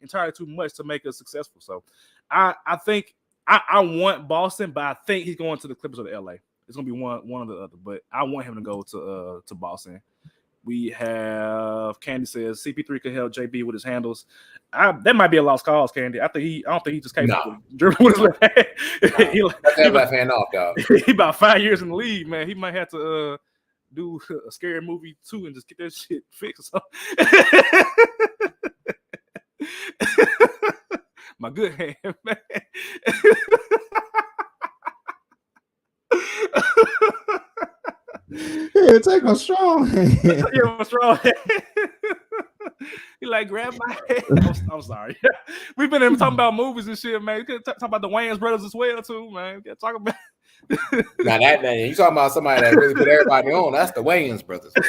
entirely too much to make us successful. So I think I want Boston, but I think he's going to the Clippers or the LA. It's gonna be one or the other, but I want him to go to Boston. We have Candy says CP3 could help JB with his handles. That might be a lost cause, Candy. I don't think he just came dribbling with his left hand. He left hand off, dog. He about 5 years in the league, man. He might have to do a scary movie too and just get that shit fixed. My good hand, man. Yeah, take my strong hand. Yeah, my strong hand. He like grab my hand. I'm sorry. We've been talking about movies and shit, man. We could talk about the Wayans brothers as well too, man. We gotta talk about. Now that man, you talking about somebody that really put everybody on? That's the Wayans brothers. But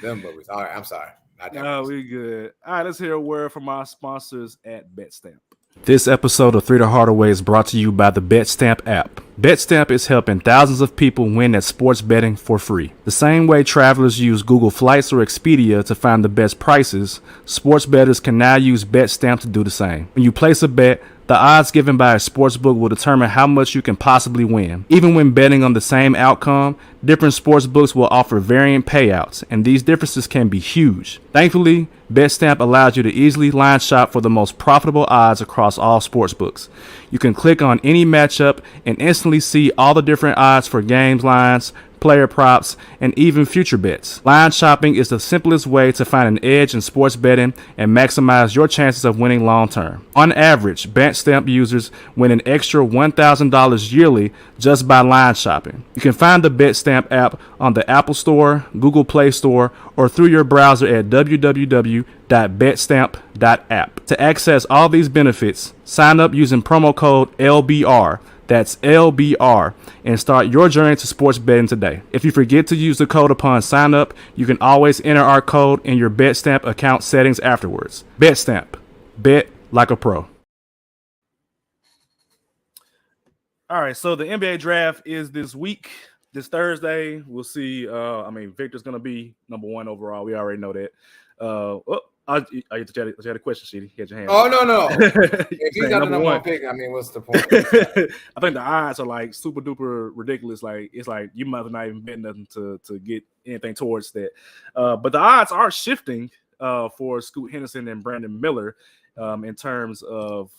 them movies. All right, I'm sorry. No, we good. All right, let's hear a word from our sponsors at BetStamp. This episode of 3 to Hardaway is brought to you by the BetStamp app. BetStamp is helping thousands of people win at sports betting for free. The same way travelers use Google Flights or Expedia to find the best prices, sports bettors can now use BetStamp to do the same. When you place a bet, the odds given by a sportsbook will determine how much you can possibly win. Even when betting on the same outcome, different sportsbooks will offer varying payouts, and these differences can be huge. Thankfully, BetStamp allows you to easily line shop for the most profitable odds across all sportsbooks. You can click on any matchup and instantly see all the different odds for games lines, player props, and even future bets. Line shopping is the simplest way to find an edge in sports betting and maximize your chances of winning long term. On average, BetStamp users win an extra $1,000 yearly just by line shopping. You can find the BetStamp app on the Apple Store, Google Play Store, or through your browser at www.betstamp.app. To access all these benefits, sign up using promo code LBR. That's LBR, and start your journey to sports betting today. If you forget to use the code upon sign up, you can always enter our code in your BetStamp account settings afterwards. BetStamp. Bet like a pro. All right, so the NBA draft is this week, this Thursday. We'll see. Victor's going to be number 1 overall. We already know that. I had a question, Sheedy. Get your hand. Oh, no. If he's got the number 1 pick, what's the point? I think the odds are like super duper ridiculous. Like it's like you might have not even bet nothing to get anything towards that. But the odds are shifting for Scoot Henderson and Brandon Miller in terms of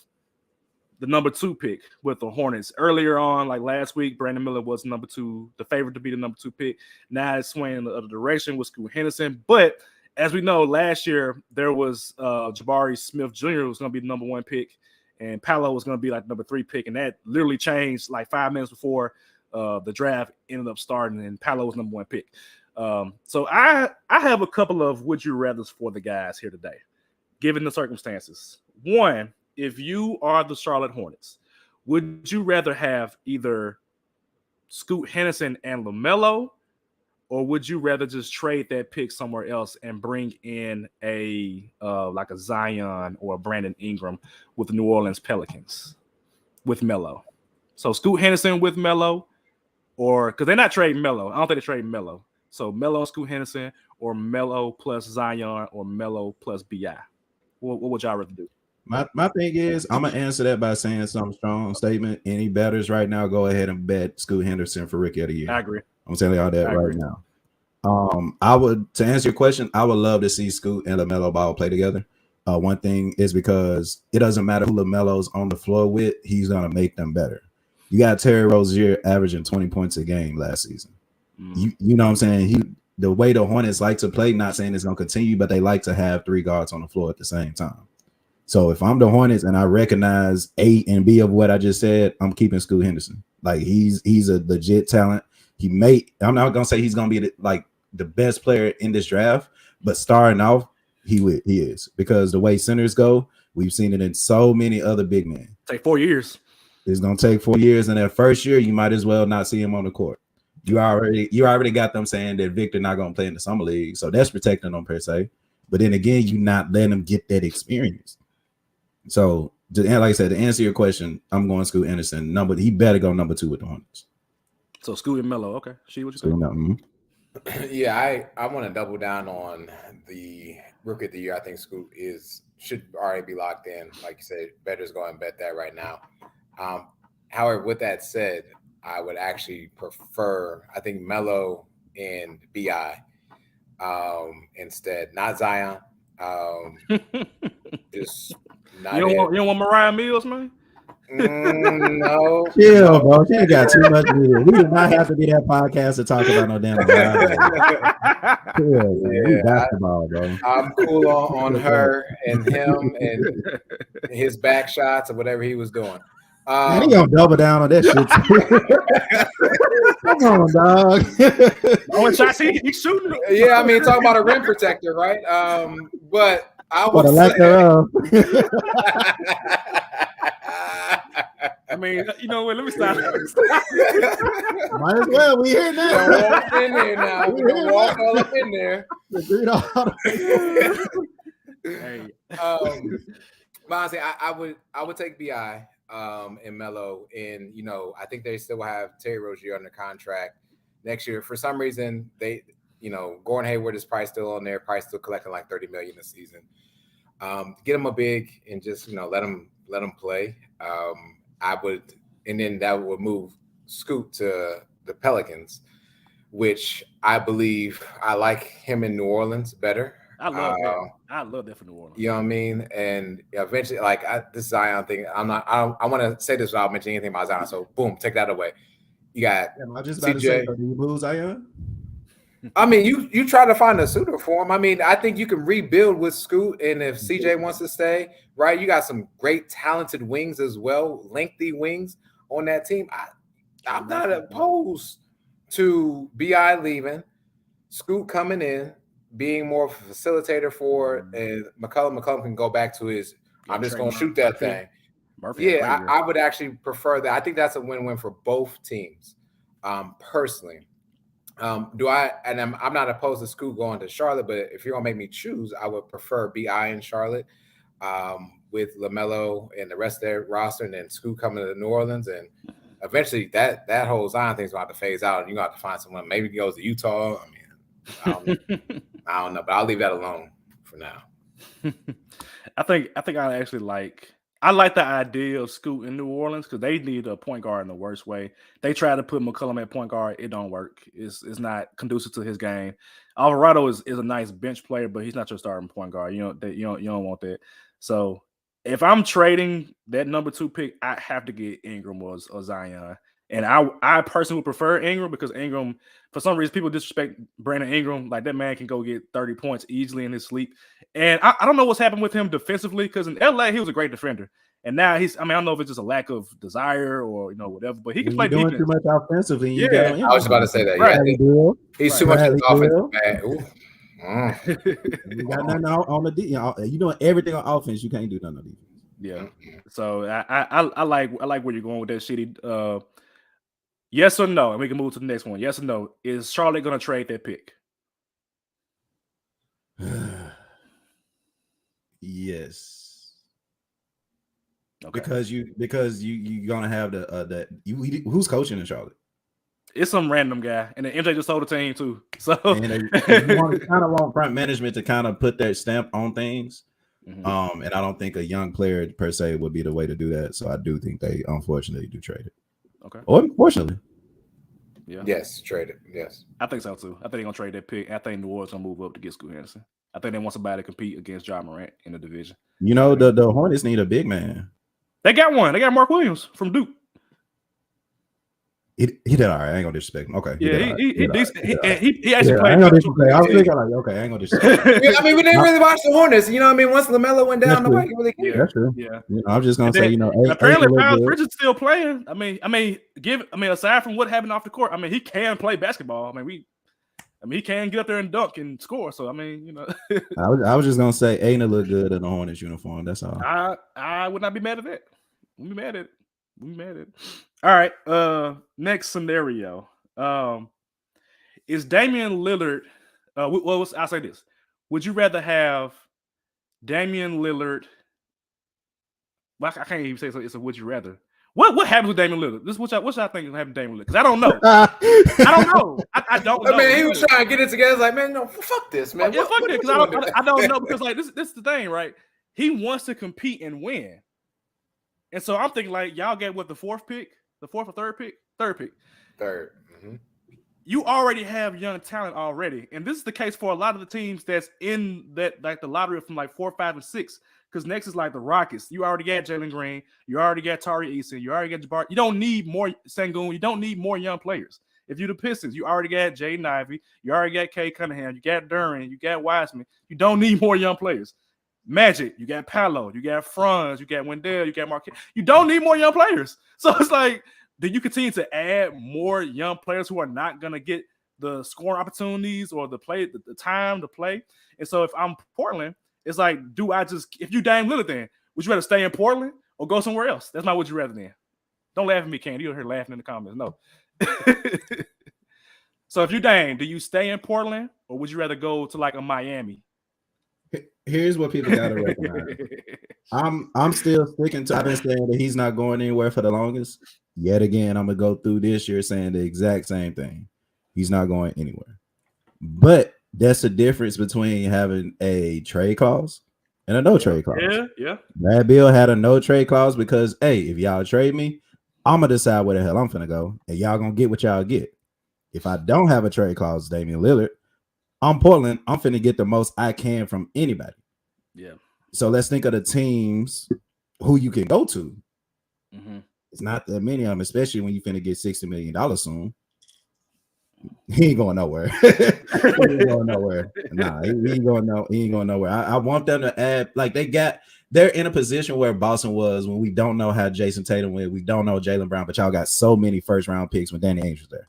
the number 2 pick with the Hornets. Earlier on, like last week, Brandon Miller was number 2, the favorite to be the number 2 pick. Now it's swinging in the other direction with Scoot Henderson, but as we know, last year there was Jabari Smith Jr. who was going to be the number 1 pick, and Paolo was going to be like the number 3 pick, and that literally changed like 5 minutes before the draft ended up starting, and Paolo was number 1 pick. So I have a couple of would you rathers for the guys here today, given the circumstances. One, if you are the Charlotte Hornets, would you rather have either Scoot Henderson and LaMelo, or would you rather just trade that pick somewhere else and bring in a like a Zion or a Brandon Ingram with the New Orleans Pelicans with Melo? So Scoot Henderson with Melo, or because they're not trading Melo. I don't think they're trading Melo. So Melo and Scoot Henderson, or Melo plus Zion, or Melo plus BI. What would y'all rather do? My thing is, I'm gonna answer that by saying some strong statement. Any bettors right now, go ahead and bet Scoot Henderson for Rookie of the Year. I agree. I'm telling y'all that right now. I would, to answer your question, I would love to see Scoot and LaMelo Ball play together. One thing is because it doesn't matter who LaMelo's on the floor with, he's gonna make them better. You got Terry Rozier averaging 20 points a game last season. You know what I'm saying? The way the Hornets like to play, not saying it's gonna continue, but they like to have 3 guards on the floor at the same time. So if I'm the Hornets and I recognize A and B of what I just said, I'm keeping Scoot Henderson. Like he's a legit talent. I'm not gonna say he's gonna be the best player in this draft, but starting off, he is, because the way centers go, we've seen it in so many other big men. Take 4 years. It's gonna take 4 years, and that first year, you might as well not see him on the court. You already got them saying that Victor not going to play in the summer league, so that's protecting them per se. But then again, you not letting them get that experience. So, like I said, to answer your question, I'm going Scoot Anderson. He better go number 2 with the Hornets. So Scoot and Melo, okay. What you think? Mm-hmm. Yeah, I want to double down on the rookie of the year. I think Scoot should already be locked in. Like you said, better's going to bet that right now. However, with that said, I would actually prefer, I think, Melo and BI instead, not Zion. Just not you don't want Mariah Mills, man? No. Chill, bro. She ain't got too much to do. We do not have to be that podcast to talk about no damn Mariah. Yeah, basketball, bro. I'm cool on her and him and his back shots or whatever he was doing. Man, he gonna double down on that shit. Come on, dog. Oh, shots he's shooting. Yeah, I mean, talking about a rim protector, right? But I would I mean, you know what? Let me stop. Might as well. We here now. Walk in there now. We're gonna walk all up in there. Hey. But honestly, I would take BI and Melo, and I think they still have Terry Rozier under contract next year. For some reason, Gordon Hayward is probably still on there, probably still collecting like $30 million this season. Get him a big and just let him play. I would, and then that would move Scoot to the Pelicans, which I believe I like him in New Orleans better. I love that. I love that for New Orleans. You know what I mean? And eventually, this Zion thing, I want to say this without mentioning anything about Zion. So boom, take that away. You got I just about CJ. To say, do you lose Zion? I mean, you try to find a suitor for him. I mean, I think you can rebuild with Scoot, and if CJ wants to stay, right, you got some great talented wings as well, lengthy wings on that team. I'm not opposed to BI leaving, Scoot coming in, being more of a facilitator for it, and McCollum can go back to his, I'm just going to shoot that thing. Yeah, I would actually prefer that. I think that's a win-win for both teams, personally. I'm not opposed to Scoot going to Charlotte, but if you're gonna make me choose, I would prefer BI in Charlotte with LaMelo and the rest of their roster, and then Scoot coming to New Orleans, and eventually that whole Zion thing's gonna have to phase out, and you're gonna have to find someone. Maybe he goes to Utah. I don't know, but I'll leave that alone for now. I think I actually I like the idea of Scoot in New Orleans because they need a point guard in the worst way. They try to put McCollum at point guard. It don't work. It's not conducive to his game. Alvarado is a nice bench player, but he's not your starting point guard. You don't want that. So if I'm trading that number 2 pick, I have to get Ingram or Zion. And I personally would prefer Ingram because Ingram, for some reason, people disrespect Brandon Ingram. Like, that man can go get 30 points easily in his sleep. And I don't know what's happened with him defensively because in LA, he was a great defender. And now I don't know if it's just a lack of desire or, whatever, but he can play defense. Doing too much offensively. Yeah, I was about to say that. Right. Yeah, he's too much offensive, man. You got nothing on the defense. You doing everything on offense. You can't do nothing on defense. Yeah. So I like where you're going with that, Shitty. Yes or no? And we can move to the next one. Yes or no? Is Charlotte going to trade that pick? Yes. Okay. Because you're gonna have who's coaching in Charlotte? It's some random guy, and then MJ just sold the team too. So and you want front management to kind of put their stamp on things. Mm-hmm. And I don't think a young player per se would be the way to do that. So I do think they unfortunately do trade it. Okay. Or unfortunately. Yeah. Yes, trade it. Yes. I think so too. I think they're gonna trade that pick. I think New Orleans gonna move up to get Scoot Henderson. I think they want somebody to compete against Ja Morant in the division. The Hornets need a big man. They got one. They got Mark Williams from Duke. He did all right. I ain't gonna disrespect him. Okay. Yeah, he decent. He actually played. I was thinking like, okay, I ain't gonna disrespect him. I mean, we didn't really watch the Hornets. You know what I mean? Once LaMelo went down, nobody really cared. That's true. Yeah. I'm just gonna say, apparently Miles Bridges still playing. I mean, aside from what happened off the court, he can play basketball. He can get up there and dunk and score. So I was just gonna say Aina looked good in the Hornets uniform. That's all. I would not be mad at that. We'll be mad at it. All right. Next scenario. is Damian Lillard? I'll say this: would you rather have Damian Lillard? Well, I can't even say so. It's a would you rather. What happens with Damian Lillard? This what y'all think is happening to Damian Lillard? Because I don't know. I don't know. I don't know. Man, he was trying to get it together. Like, man, no, fuck this, man. Yeah, fuck it. Because I don't know. Because like this is the thing, right? He wants to compete and win, and so I'm thinking like y'all get what the fourth or third pick. Third. Mm-hmm. You already have young talent already, and this is the case for a lot of the teams that's in that like the lottery from like 4, 5, and 6. Because next is like the Rockets. You already got Jalen Green. You already got Tari Eason. You already got Jabbar. You don't need more Sengun. You don't need more young players. If you're the Pistons, you already got Jaden Ivey. You already got Kay Cunningham. You got Duran. You got Wiseman. You don't need more young players. Magic. You got Paolo. You got Franz. You got Wendell. You got Marquette. You don't need more young players. So it's like, do you continue to add more young players who are not going to get the scoring opportunities or the time to play? And so if I'm Portland, it's like, if you Dame Lillard then, would you rather stay in Portland or go somewhere else? That's not what you rather then. Don't laugh at me, Candy. You're here laughing in the comments. No. So if you Dame, do you stay in Portland or would you rather go to like a Miami? Here's what people gotta recognize. I'm still sticking to. I've been saying that he's not going anywhere for the longest. Yet again, I'm gonna go through this year saying the exact same thing. He's not going anywhere. But that's the difference between having a trade clause and a no trade clause. Yeah. Brad Beal had a no trade clause because, hey, if y'all trade me, I'm gonna decide where the hell I'm finna go, and y'all gonna get what y'all get. If I don't have a trade clause, Damian Lillard, I'm Portland. I'm finna get the most I can from anybody. Yeah. So let's think of the teams who you can go to. Mm-hmm. It's not that many of them, especially when you finna get $60 million soon. He ain't going nowhere. He ain't going nowhere. Nah, he ain't going nowhere. I want them to add, like they're in a position where Boston was when we don't know how Jason Tatum went. We don't know Jaylen Brown, but y'all got so many first round picks when Danny Ainge was there.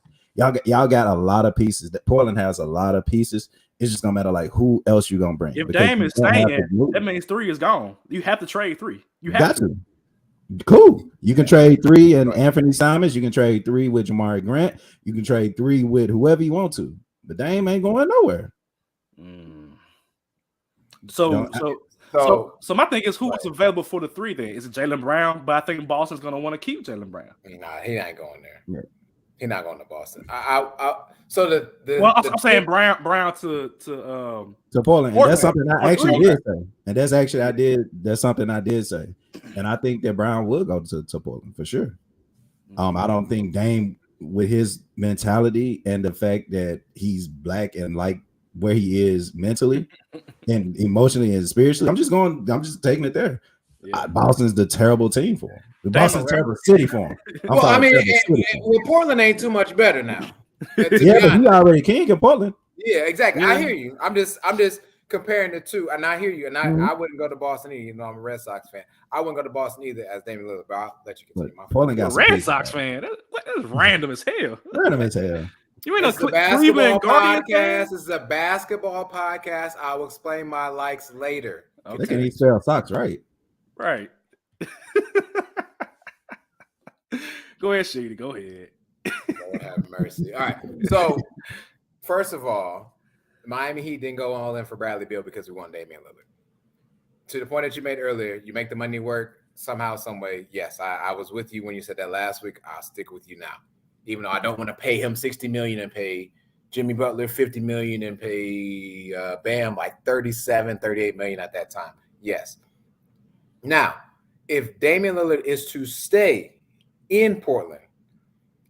Y'all got a lot of pieces. That Portland has a lot of pieces. It's just gonna matter like who else you gonna bring. If Dame is staying, that means 3 is gone. You have to trade 3. You have to. Cool. You can trade 3 and Anthony Simons. You can trade 3 with Jamari Grant. You can trade 3 with whoever you want to. But Dame ain't going nowhere. So my thing is who's available for the 3 then? Is it Jaylen Brown? But I think Boston's gonna want to keep Jaylen Brown. Nah, he ain't going there. Yeah. He's not going to Boston. I'm saying Brown to Portland. And that's something I actually did say. And that's something I did say. And I think that Brown will go to Portland for sure. I don't think Dame, with his mentality and the fact that he's black and like where he is mentally and emotionally and spiritually, I'm just taking it there. Yeah. Boston's the terrible team for him. Boston's a terrible city for him. Portland ain't too much better now. But he already king in Portland. Yeah, exactly. Yeah. I hear you. I'm just comparing the two, and I hear you. And I wouldn't go to Boston either. You know, I'm a Red Sox fan. I wouldn't go to Boston either as Damian Lillard, but I'll let you continue. Portland got Red Sox fan. That's random as hell. Random as hell. You ain't a basketball podcast. This is a basketball podcast. I will explain my likes later. Okay. They can eat sell socks, right? Right. Go ahead, Sheedy. Go ahead. Lord have mercy. All right. So, first of all, Miami Heat didn't go all in for Bradley Beal because we want Damian Lillard. To the point that you made earlier, you make the money work somehow, some way. Yes, I was with you when you said that last week. I'll stick with you now. Even though I don't want to pay him $60 million and pay Jimmy Butler $50 million and pay Bam like $37, $38 million at that time. Yes. Now, if Damian Lillard is to stay in Portland,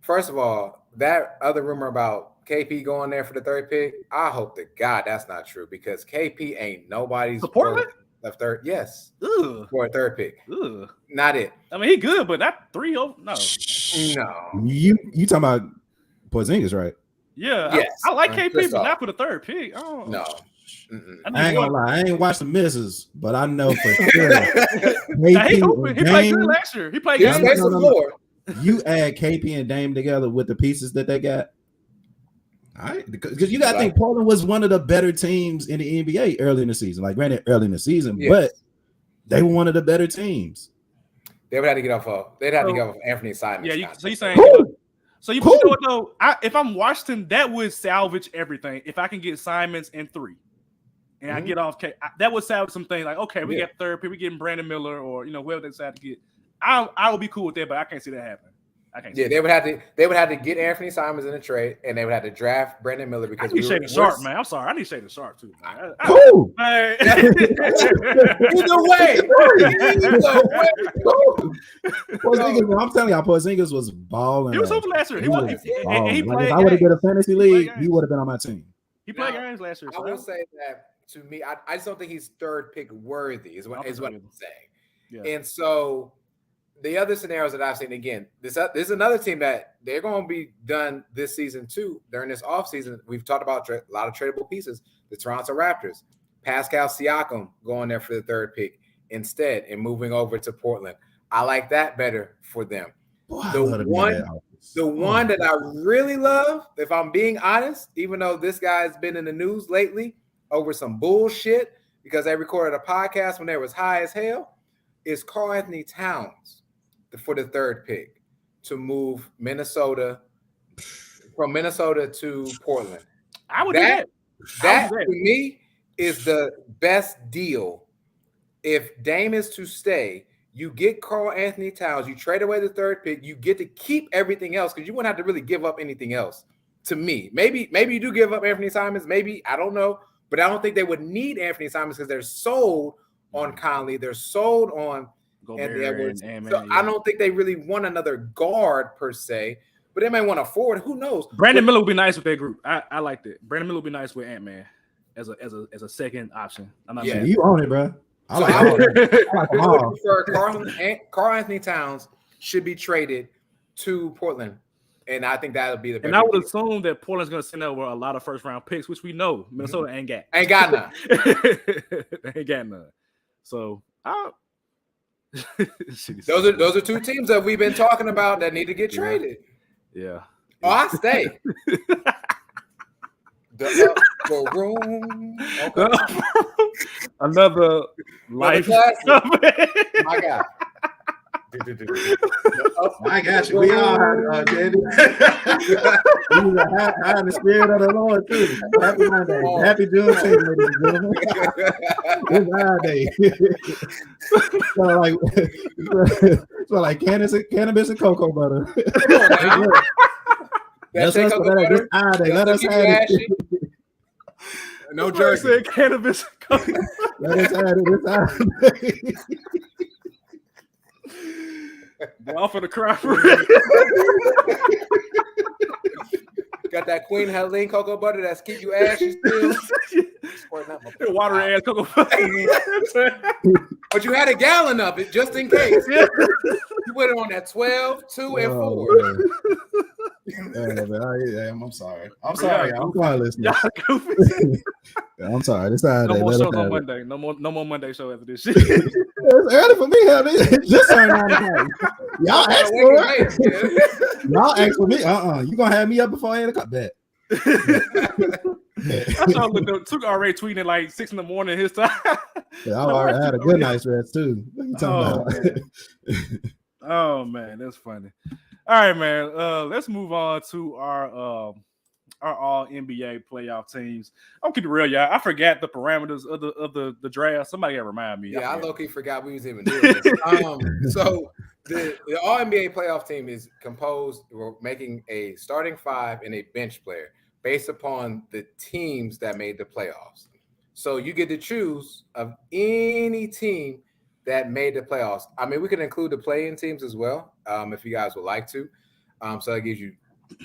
first of all, that other rumor about KP going there for the 3rd pick, I hope to God that's not true because KP ain't nobody's Portland left 3rd. Yes. Ugh. For a 3rd pick. Ugh. Not it. I mean, he good, but not 3. No. You talking about Porzingis, right? Yeah. Yes. I like KP, but not for the 3rd pick. No. I ain't gonna lie. I ain't watched the misses, but I know for sure. He played good last year. He played good. You add KP and Dame together with the pieces that they got. All right, because you got to think Portland was one of the better teams in the NBA early in the season. Like, granted, early in the season, but they were one of the better teams. They would have to get off. They'd have to get off Anthony Simons. Yeah, so you saying So you know what though? If I'm Washington, that would salvage everything. If I can get Simons and 3, and I get off, that would salvage some things. Like, okay, we got third pick, we getting Brandon Miller or whoever they decide to get. I would be cool with that, but I can't see that happening. They would have to get Anthony Simons in a trade, and they would have to draft Brandon Miller because I need Shaden Sharp, man. I'm sorry, I need Shaden Sharp too, man. Either way. I'm telling y'all, Porzingis was balling. He was over last year. He played. If I would have been a fantasy league, he would have been on my team. He played games last year. I will say that to me, I just don't think he's third pick worthy. Is what I'm saying. Yeah. And so. The other scenarios that I've seen, again, this is another team that they're going to be done this season too. During this offseason, we've talked about a lot of tradable pieces. The Toronto Raptors, Pascal Siakam going there for the third pick instead and moving over to Portland. I like that better for them. Boy, the one that I really love, if I'm being honest, even though this guy's been in the news lately over some bullshit because they recorded a podcast when they was high as hell, is Karl Anthony Towns. For the third pick to move from Minnesota to Portland. I would do that. That to me is the best deal. If Dame is to stay, you get Karl Anthony Towns, you trade away the third pick, you get to keep everything else because you wouldn't have to really give up anything else. To me, maybe you do give up Anthony Simons, maybe, I don't know, but I don't think they would need Anthony Simons because they're sold on Conley, they're sold on Anthony Edwards. I don't think they really want another guard per se, but they may want a forward. Who knows? Brandon Miller would be nice with that group. I like that. Brandon Miller would be nice with Ant-Man as a second option. You own it, bro. I would prefer Karl Anthony Towns should be traded to Portland, and I think that would be the best. And I would assume that Portland's going to send over a lot of first round picks, which we know Minnesota ain't got none. Ain't got none. So those are two teams that we've been talking about that need to get traded. Yeah. I stay. The room. Okay. Another life. My God. I got you. We all have Danny. High in the spirit of the Lord too. Happy Monday. Happy Juneteenth, ladies and gentlemen. So like cannabis and cocoa butter. Let us have it. No jersey. Cannabis. Let us have it. Off of the crop. Got that Queen Helene cocoa butter that's keep you ashy still. Water ass cocoa butter. But you had a gallon of it just in case. You put it on that 12, 2, and 4. I'm sorry. I'm sorry. I'm sorry, listening. I'm sorry. This no more shows on Monday. No more Monday show after this shit. It's early for me. Just turned on. Y'all asked for it. Y'all asked for me. You gonna have me up before 8 o'clock? Bet. I saw Took already tweeting at like 6 in the his time. Yeah, I had a good night's rest too. What you talking about? Oh man, that's funny. All right, man. Let's move on to our all NBA playoff teams. I'm keeping it real, y'all. I forgot the parameters of the draft. Somebody gotta remind me. Yeah, I low-key forgot we was even doing this. So the all NBA playoff team is composed. We're making a starting 5 and a bench player based upon the teams that made the playoffs. So you get to choose of any team that made the playoffs. I mean, we can include the play-in teams as well, if you guys would like to. So that gives you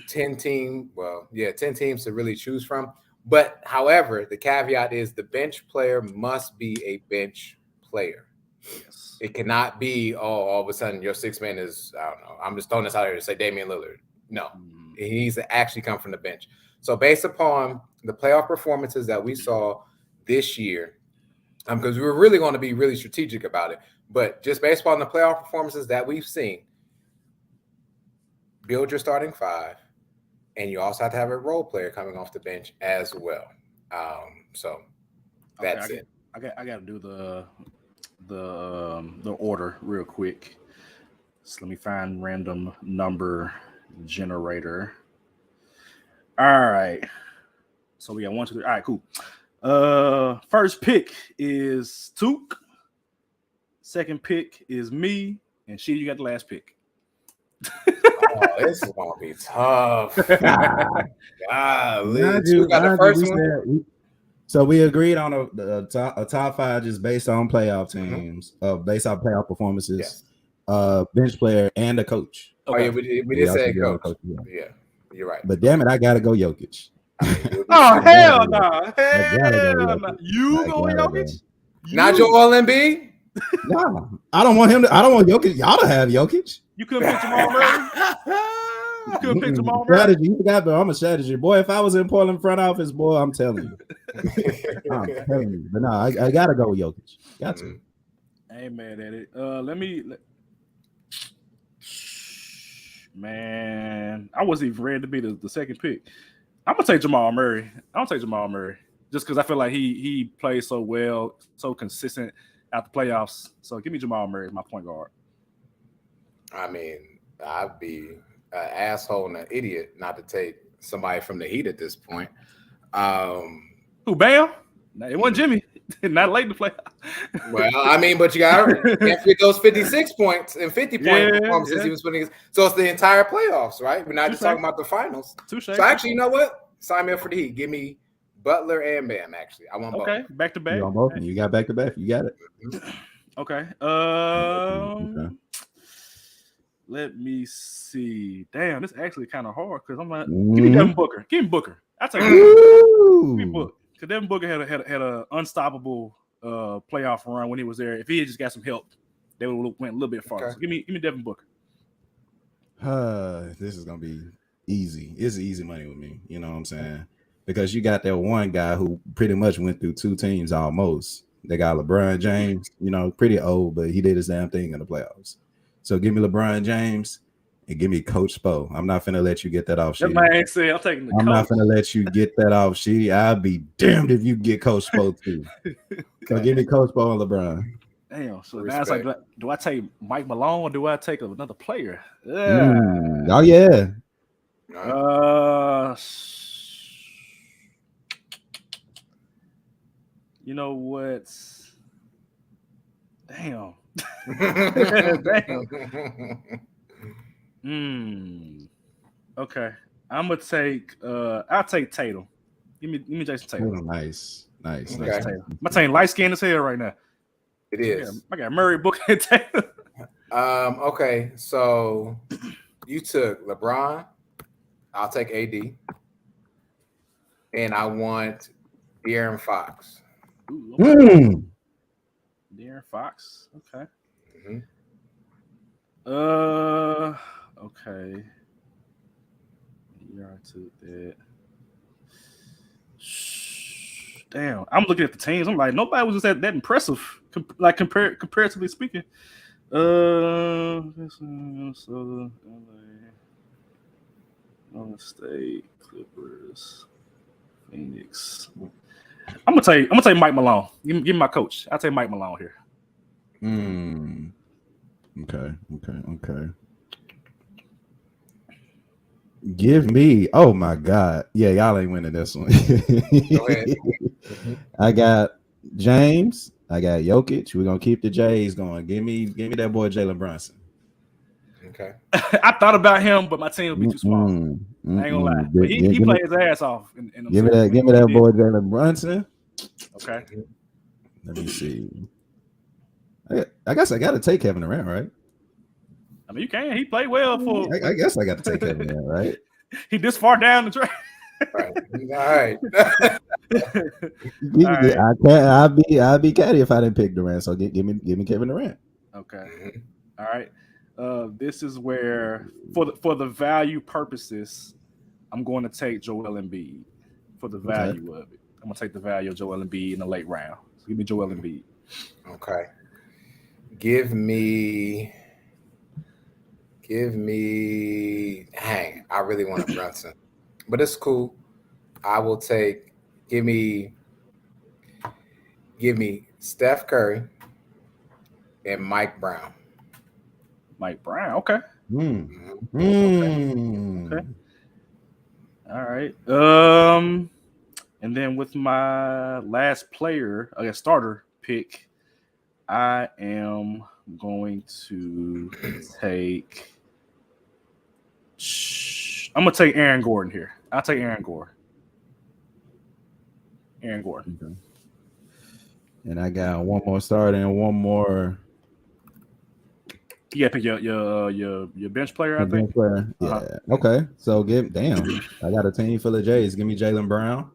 10 teams to really choose from. But however, the caveat is the bench player must be a bench player. Yes. It cannot be, all of a sudden your sixth man is, I don't know, I'm just throwing this out here to say Damian Lillard. No, he needs to actually come from the bench. So based upon the playoff performances that we saw this year, because we were really going to be really strategic about it, but just based upon the playoff performances that we've seen, build your starting 5, and you also have to have a role player coming off the bench as well. So that's it. I got to do the order real quick. So let me find random number generator. All right. So we got 1, 2, 3. All right, cool. First pick is Took. Second pick is me. And she, you got the last pick. Oh, this is gonna be tough. Golly. You got the first one. So we agreed on a top 5 just based on playoff teams, based on playoff performances, bench player, and a coach. Okay. Oh, yeah, we did say coach. Yeah, you're right. But damn it, I gotta go Jokic. Oh, hell no. Hell no. You go Jokic? Not Joel Embiid? No, I don't want him to. I don't want Jokic. Y'all to have Jokic. You couldn't pick Jamal Murray? You couldn't pick Jamal Murray? Strategy. You got, but I'm a strategy. Boy, if I was in Portland front office, boy, I'm telling you. I'm telling you. But no, I got to go with Jokic. Got to. I ain't mad at it. Man, I wasn't even ready to be the second pick. I'm going to take Jamal Murray. I'm going to take Jamal Murray just because I feel like he plays so well, so consistent out the playoffs. So give me Jamal Murray as my point guard. I mean, I'd be an asshole and an idiot not to take somebody from the Heat at this point. Who, Bam? It wasn't Jimmy. Not late to play. Well, I mean, but you got to get those 56 points and 50-point performances he was putting. So it's the entire playoffs, right? We're not just talking about the finals. So actually, you know what? Sign me up for the Heat. Give me Butler and Bam, actually. I want both. Okay, back to back. You want both? You got back to back. You got it. Okay. Let me see. Damn, this is actually kind of hard because I'm like, give me Devin Booker. Give me Booker. I'll take Booker. Give me Booker. Because Devin Booker had an unstoppable playoff run when he was there. If he had just got some help, they would have went a little bit farther. Okay. So give me Devin Booker. This is gonna be easy. It's easy money with me. You know what I'm saying? Because you got that one guy who pretty much went through 2 teams almost. They got LeBron James, pretty old, but he did his damn thing in the playoffs. So give me LeBron James and give me Coach Spo. I'm not finna let you get that off, Sheedy. I'm taking the I'm not finna let you get that off, Sheedy. I'll be damned if you get Coach Spo too. So give me Coach Spo and LeBron. Damn. So now it's like, do I take Mike Malone or do I take another player? Oh yeah. You know what? Damn. Okay. I'm gonna take I'll take Tatum. Give me Jason Tatum. Nice. Okay. My team light skinned as hell right now. It is. I got Murray, Booker, and Tatum. Okay, so you took LeBron. I'll take AD. And I want De'Aaron Fox. Ooh, okay. De'Aaron Fox. Okay. Okay. Yeah, I took that. Damn, I'm looking at the teams. I'm like, nobody was just that impressive, comparatively speaking. Minnesota, LA, State, Clippers, Phoenix. I'm gonna take Mike Malone. Give me my coach. I'll take Mike Malone here. Okay. Give me. Oh my God. Yeah, y'all ain't winning this one. Go ahead. I got James. I got Jokic. We're gonna keep the J's going. Give me that boy Jalen Brunson. Okay. I thought about him, but my team would be too small. I ain't gonna lie. But he played his ass off. Give me that boy Jalen Brunson. Okay. Let me see. I guess I got to take Kevin Durant, right? I mean, you can. He played well for. I guess I got to take Kevin Durant, right? He this far down the track. All right. I'd be catty if I didn't pick Durant. So give me Kevin Durant. Okay. All right. This is where for the value purposes, I'm going to take Joel Embiid for the value of it. I'm gonna take the value of Joel Embiid in the late round. So give me Joel Embiid. Okay. Give me. Dang, I really want a Brunson, but it's cool. I will take. Give me Steph Curry and Mike Brown. Mike Brown, okay. Okay. All right. And then with my last player, I guess starter pick, I am going to take. I'm gonna take Aaron Gordon here. I'll take Aaron Gordon. Aaron Gordon. Okay. And I got one more starter and one more. You gotta pick your bench player, I think. Player. Yeah. Okay. So I got a team full of J's. Give me Jaylen Brown.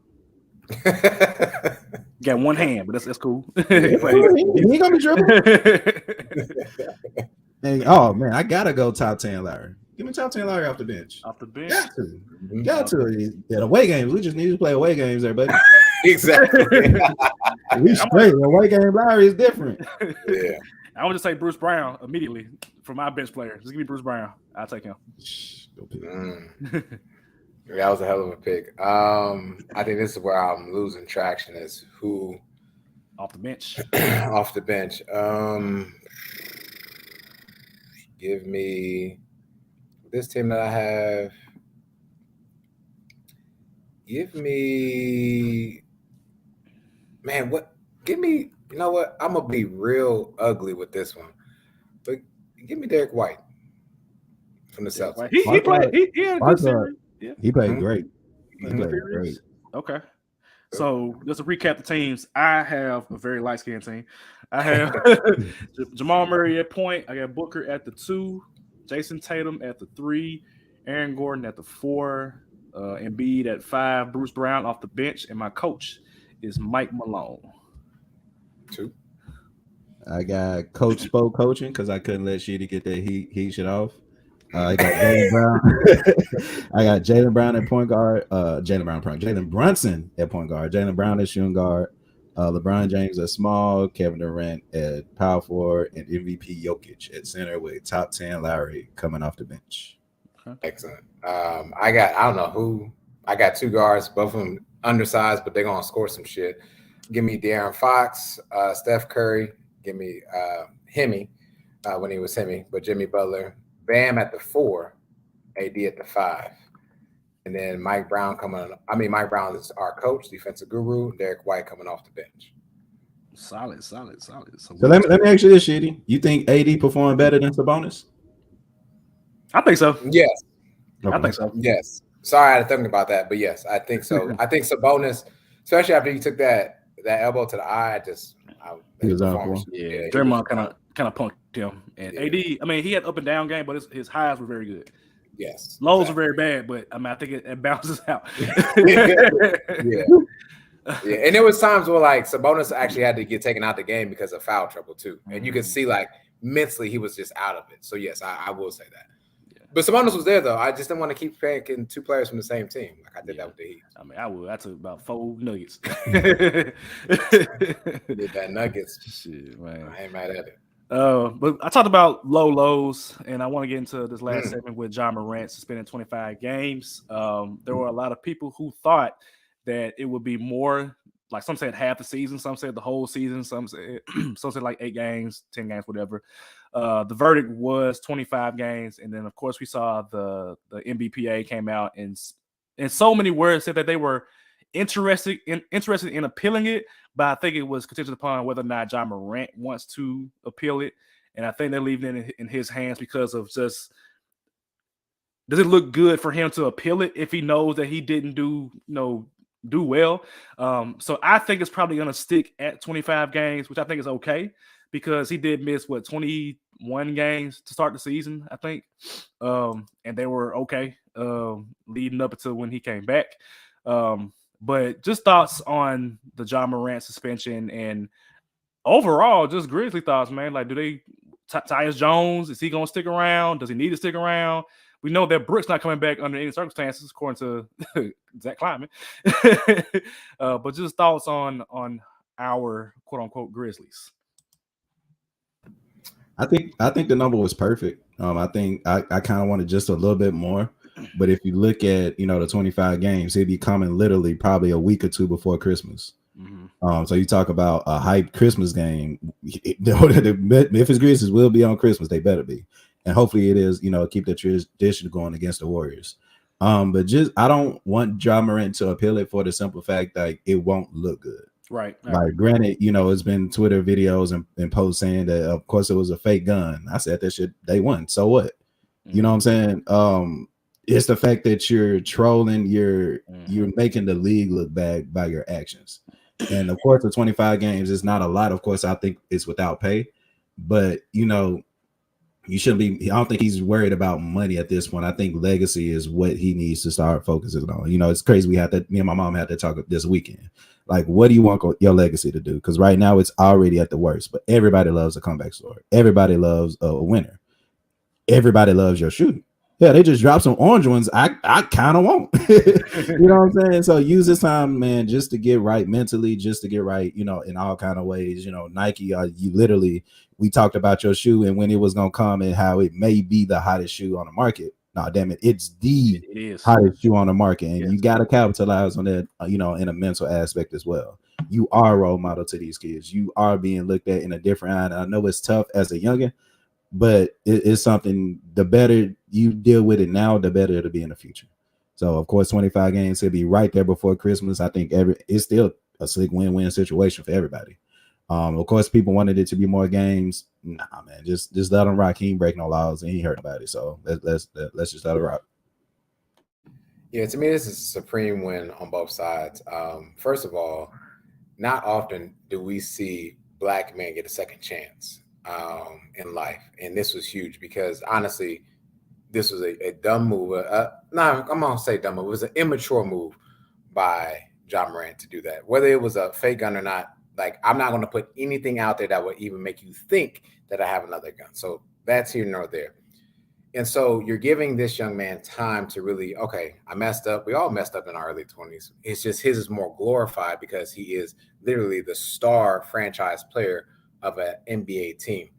Got one hand, but that's cool. He ain't gonna be dribbling. And, oh man, I gotta go top 10 Larry. Give me top 10 Larry off the bench. Off the bench. Got to. Yeah, away games. We just need to play away games, everybody. Exactly. We straight. Away game Larry is different. Yeah. I would just say Bruce Brown immediately for my bench player. Just give me Bruce Brown. I'll take him. That was a hell of a pick. I think this is where I'm losing traction is who off the bench. Off the bench. Give me this team that I have. Give me, man, what? Give me, you know what? I'm going to be real ugly with this one. But give me Derek White from the Celtics. He played. He had a good series. Yeah. He played great. He played great. Okay. So just to recap the teams, I have a very light-skinned team. I have Jamal Murray at point. I got Booker at the 2, Jason Tatum at the 3, Aaron Gordon at the 4, Embiid at 5, Bruce Brown off the bench, and my coach is Mike Malone. 2. I got Coach Spo coaching because I couldn't let Sheedy get that heat shit off. I got Jaylen Brown. I got Jaylen Brown at point guard. Jalen Brunson at point guard. Jaylen Brown at shooting guard. LeBron James at small. Kevin Durant at power forward, and MVP Jokic at center with top 10 Lowry coming off the bench. Excellent. I don't know who. I got 2 guards, both of them undersized, but they're gonna score some shit. Give me De'Aaron Fox, Steph Curry. Give me Hemi when he was Hemi, but Jimmy Butler. Bam at the 4, AD at the 5, and then Mike Brown Mike Brown is our coach, defensive guru. Derek White coming off the bench. Solid. So let me ask you this, Shitty. You think AD performed better than Sabonis? I think so. Yes, okay. I think so. Yes. Sorry, I had to think about that, but yes, I think so. I think Sabonis, especially after he took that elbow to the eye, he was out for him. Yeah, Draymond kind of punked him. And AD, I mean, he had up and down game, but his highs were very good. Yes. Lows were very bad, but I think it bounces out. Yeah. And there was times where like Sabonis actually had to get taken out the game because of foul trouble too. And you could see like mentally he was just out of it. So yes, I will say that. Yeah. But Sabonis was there though. I just didn't want to keep picking 2 players from the same team. Like I did that with the Heat. I mean, I would. I took about 4 Nuggets. Did that Nuggets. Shit, man. I ain't mad at it. But I talked about lows, and I want to get into this last segment with Ja Morant suspended 25 games. There were a lot of people who thought that it would be more, like some said half the season, some said the whole season, some said like 8 games, 10 games, whatever. The verdict was 25 games, and then of course we saw the NBPA came out and in so many words said that they were interested in appealing it, but I think it was contingent upon whether or not Ja Morant wants to appeal it, and I think they're leaving it in his hands because of just, does it look good for him to appeal it if he knows that he didn't do well? So I think it's probably going to stick at 25 games, which I think is okay because he did miss 21 games to start the season, I think, and they were okay leading up until when he came back. But just thoughts on the Ja Morant suspension and overall, just Grizzly thoughts, man. Like, do they Tyus Jones, is he going to stick around? Does he need to stick around? We know that Brooks not coming back under any circumstances, according to Zach Kleiman. But just thoughts on our quote unquote Grizzlies. I think the number was perfect. I think I kind of wanted just a little bit more. But if you look at, the 25 games, he'd be coming literally probably a week or 2 before Christmas. Mm-hmm. So you talk about a hype Christmas game. The Memphis Grizzlies will be on Christmas. They better be. and hopefully it is, keep the tradition going against the Warriors. But just I don't want Ja Morant to appeal it for the simple fact that it won't look good. Right. Like, granted, it's been Twitter videos and posts saying that, of course, it was a fake gun. I said that shit day one. So what? You know what I'm saying? It's the fact that you're trolling, you're making the league look bad by your actions. And of course, the 25 games is not a lot. Of course, I think it's without pay, but you shouldn't be. I don't think he's worried about money at this point. I think legacy is what he needs to start focusing on. It's crazy. Me and my mom had to talk this weekend. Like, what do you want your legacy to do? Because right now it's already at the worst. But everybody loves a comeback story. Everybody loves a winner. Everybody loves your shoe. Yeah, they just dropped some orange ones. I kind of want. You know what I'm saying? So use this time, man, just to get right mentally, just to get right, in all kind of ways. Nike, you literally, we talked about your shoe and when it was going to come and how it may be the hottest shoe on the market. No, damn it. It's the hottest shoe on the market. And you got to capitalize on that, in a mental aspect as well. You are a role model to these kids. You are being looked at in a different eye. And I know it's tough as a youngin', but it's something, the better you deal with it now, the better it'll be in the future. So, of course, 25 games will be right there before Christmas. I think it's still a slick win-win situation for everybody. Of course, people wanted it to be more games. Nah, man, just let him rock. He ain't break no laws and he ain't hurt nobody. So let's just let it rock. Yeah, to me, this is a supreme win on both sides. First of all, not often do we see Black men get a second chance in life, and this was huge because honestly, this was a dumb move. I'm gonna say dumb move. It was an immature move by Ja Morant to do that. Whether it was a fake gun or not, like, I'm not gonna put anything out there that would even make you think that I have another gun. So that's here nor there. And so you're giving this young man time to really, okay, I messed up. We all messed up in our early 20s. It's just his is more glorified because he is literally the star franchise player of an NBA team.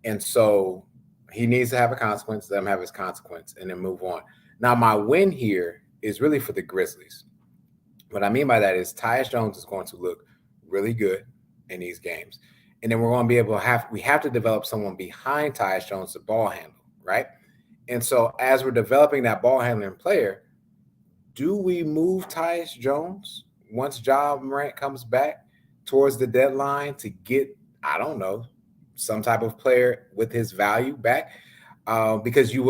And so he needs to have a consequence, let him have his consequence, and then move on. Now, my win here is really for the Grizzlies. What I mean by that is Tyus Jones is going to look really good in these games. And then we're going to be able to we have to develop someone behind Tyus Jones to ball handle, right? And so as we're developing that ball handling player, do we move Tyus Jones once Ja Morant comes back towards the deadline to get, I don't know, some type of player with his value back? Because you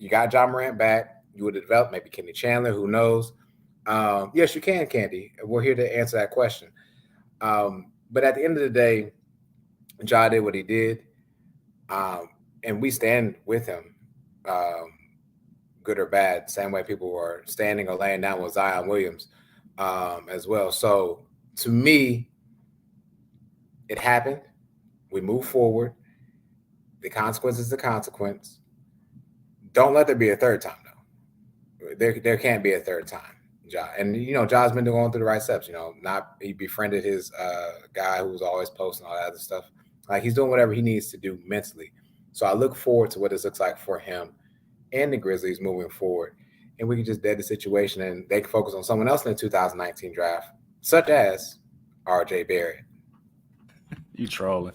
got Ja Morant back, you would develop maybe Kenny Chandler, who knows? Yes, you can, Candy. We're here to answer that question. But at the end of the day, Ja did what he did, and we stand with him, good or bad, same way people were standing or laying down with Zion Williams as well. So to me, it happened. We move forward. The consequence is the consequence. Don't let there be a third time, though. There can't be a third time, Ja. And, Ja's been going through the right steps. He befriended his guy who was always posting all that other stuff. Like, he's doing whatever he needs to do mentally. So I look forward to what this looks like for him and the Grizzlies moving forward. And we can just dead the situation and they can focus on someone else in the 2019 draft, such as RJ Barrett. You trolling.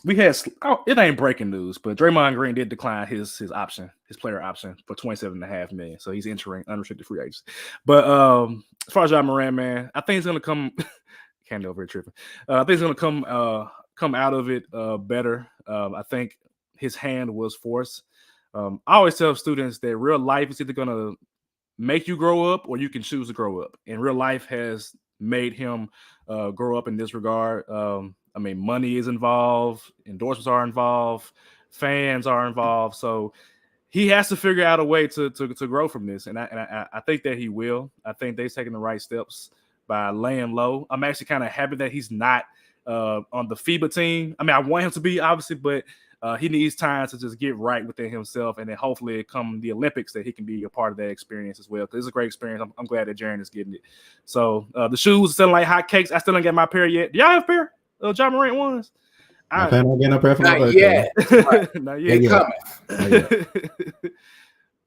We had it ain't breaking news, but Draymond Green did decline his player option for $27.5 million. So he's entering unrestricted free agency. But as far as Ja Morant, man, I think he's gonna come. Can't over here tripping. I think he's gonna come out of it better. I think his hand was forced. I always tell students that real life is either gonna make you grow up or you can choose to grow up. And real life has made him grow up in this regard. I mean, money is involved, endorsements are involved, fans are involved. So he has to figure out a way to grow from this. And I think that he will. I think they've taken the right steps by laying low. I'm actually kind of happy that he's not on the FIBA team. I mean, I want him to be, obviously, but he needs time to just get right within himself, and then hopefully come the Olympics that he can be a part of that experience as well. Because it's a great experience. I'm glad that Jaren is getting it. So the shoes are selling like hotcakes. I still don't get my pair yet. Do y'all have a pair? Ja Morant ones? I plan on getting a pair for my birthday. Not yet. Not yet.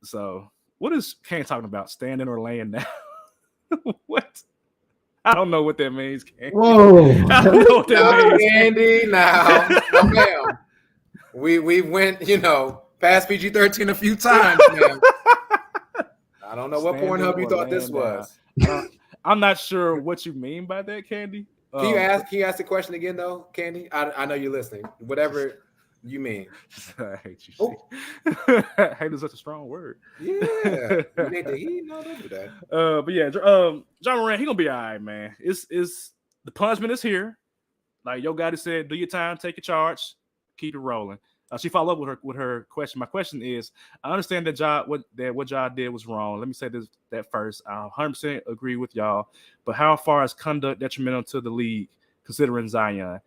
So what is Kane talking about? Standing or laying down? What? I don't know what that means, Candy. Whoa. I don't know what that means. Candy, now, ma'am. We went, past PG-13 a few times, ma'am. I don't know what Pornhub you thought this was. I'm not sure what you mean by that, Candy. Can you ask the question again, though, Candy? I know you're listening. Whatever you mean. I hate you. Oh. Hate is such a strong word. Yeah. You need to eat? No, don't do that. But yeah, Ja Morant, he gonna be all right, man. It's the punishment is here. Like Yo Gotti said, do your time, take your charge, keep it rolling. She followed up with her question. My question is, I understand that what Ja did was wrong. Let me say that first. I 100% agree with y'all. But how far is conduct detrimental to the league, considering Zion?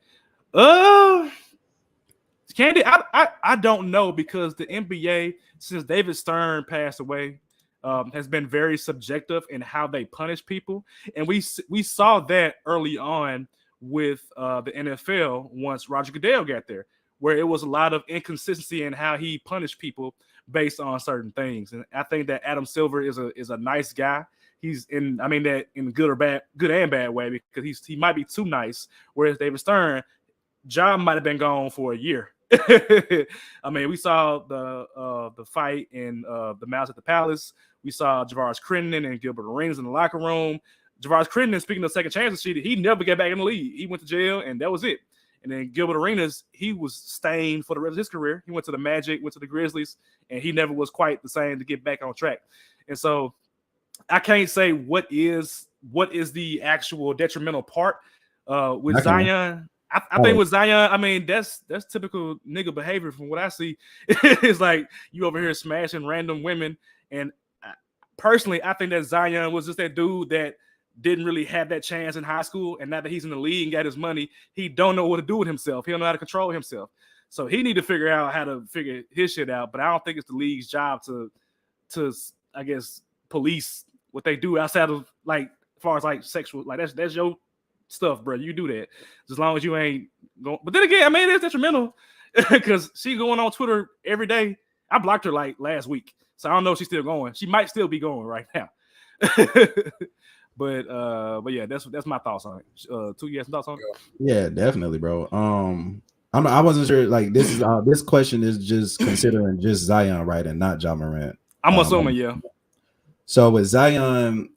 Candy, I don't know, because the NBA, since David Stern passed away, has been very subjective in how they punish people, and we saw that early on with the NFL once Roger Goodell got there, where it was a lot of inconsistency in how he punished people based on certain things. And I think that Adam Silver is a nice guy. He's that in good and bad way, because he might be too nice. Whereas David Stern, John might have been gone for a year. I mean, we saw the fight in the Mouse at the Palace. We saw Javaris Crittenton and Gilbert Arenas in the locker room. Javaris Crittenton, speaking of second chances, he never got back in the league. He went to jail, and that was it. And then Gilbert Arenas, he was stained for the rest of his career. He went to the Magic, went to the Grizzlies, and he never was quite the same to get back on track. And so I can't say what is the actual detrimental part with Zion. I think with Zion, I mean, that's typical nigga behavior from what I see. It's like you over here smashing random women. And personally, I think that Zion was just that dude that didn't really have that chance in high school, and now that he's in the league and got his money, he don't know what to do with himself. He don't know how to control himself. So he need to figure out how to figure his shit out. But I don't think it's the league's job to I guess police what they do outside of, like, as far as like sexual, like that's your stuff, bro. You do that as long as you ain't going. But then again, I mean, it's detrimental because she going on Twitter every day. I blocked her like last week, so I don't know if she's still going. She might still be going right now. But yeah, that's my thoughts on it. You have some thoughts on it? Yeah, definitely, bro. I wasn't sure. Like, this question is just considering just Zion, right, and not Ja Morant. I'm assuming, yeah. So with Zion,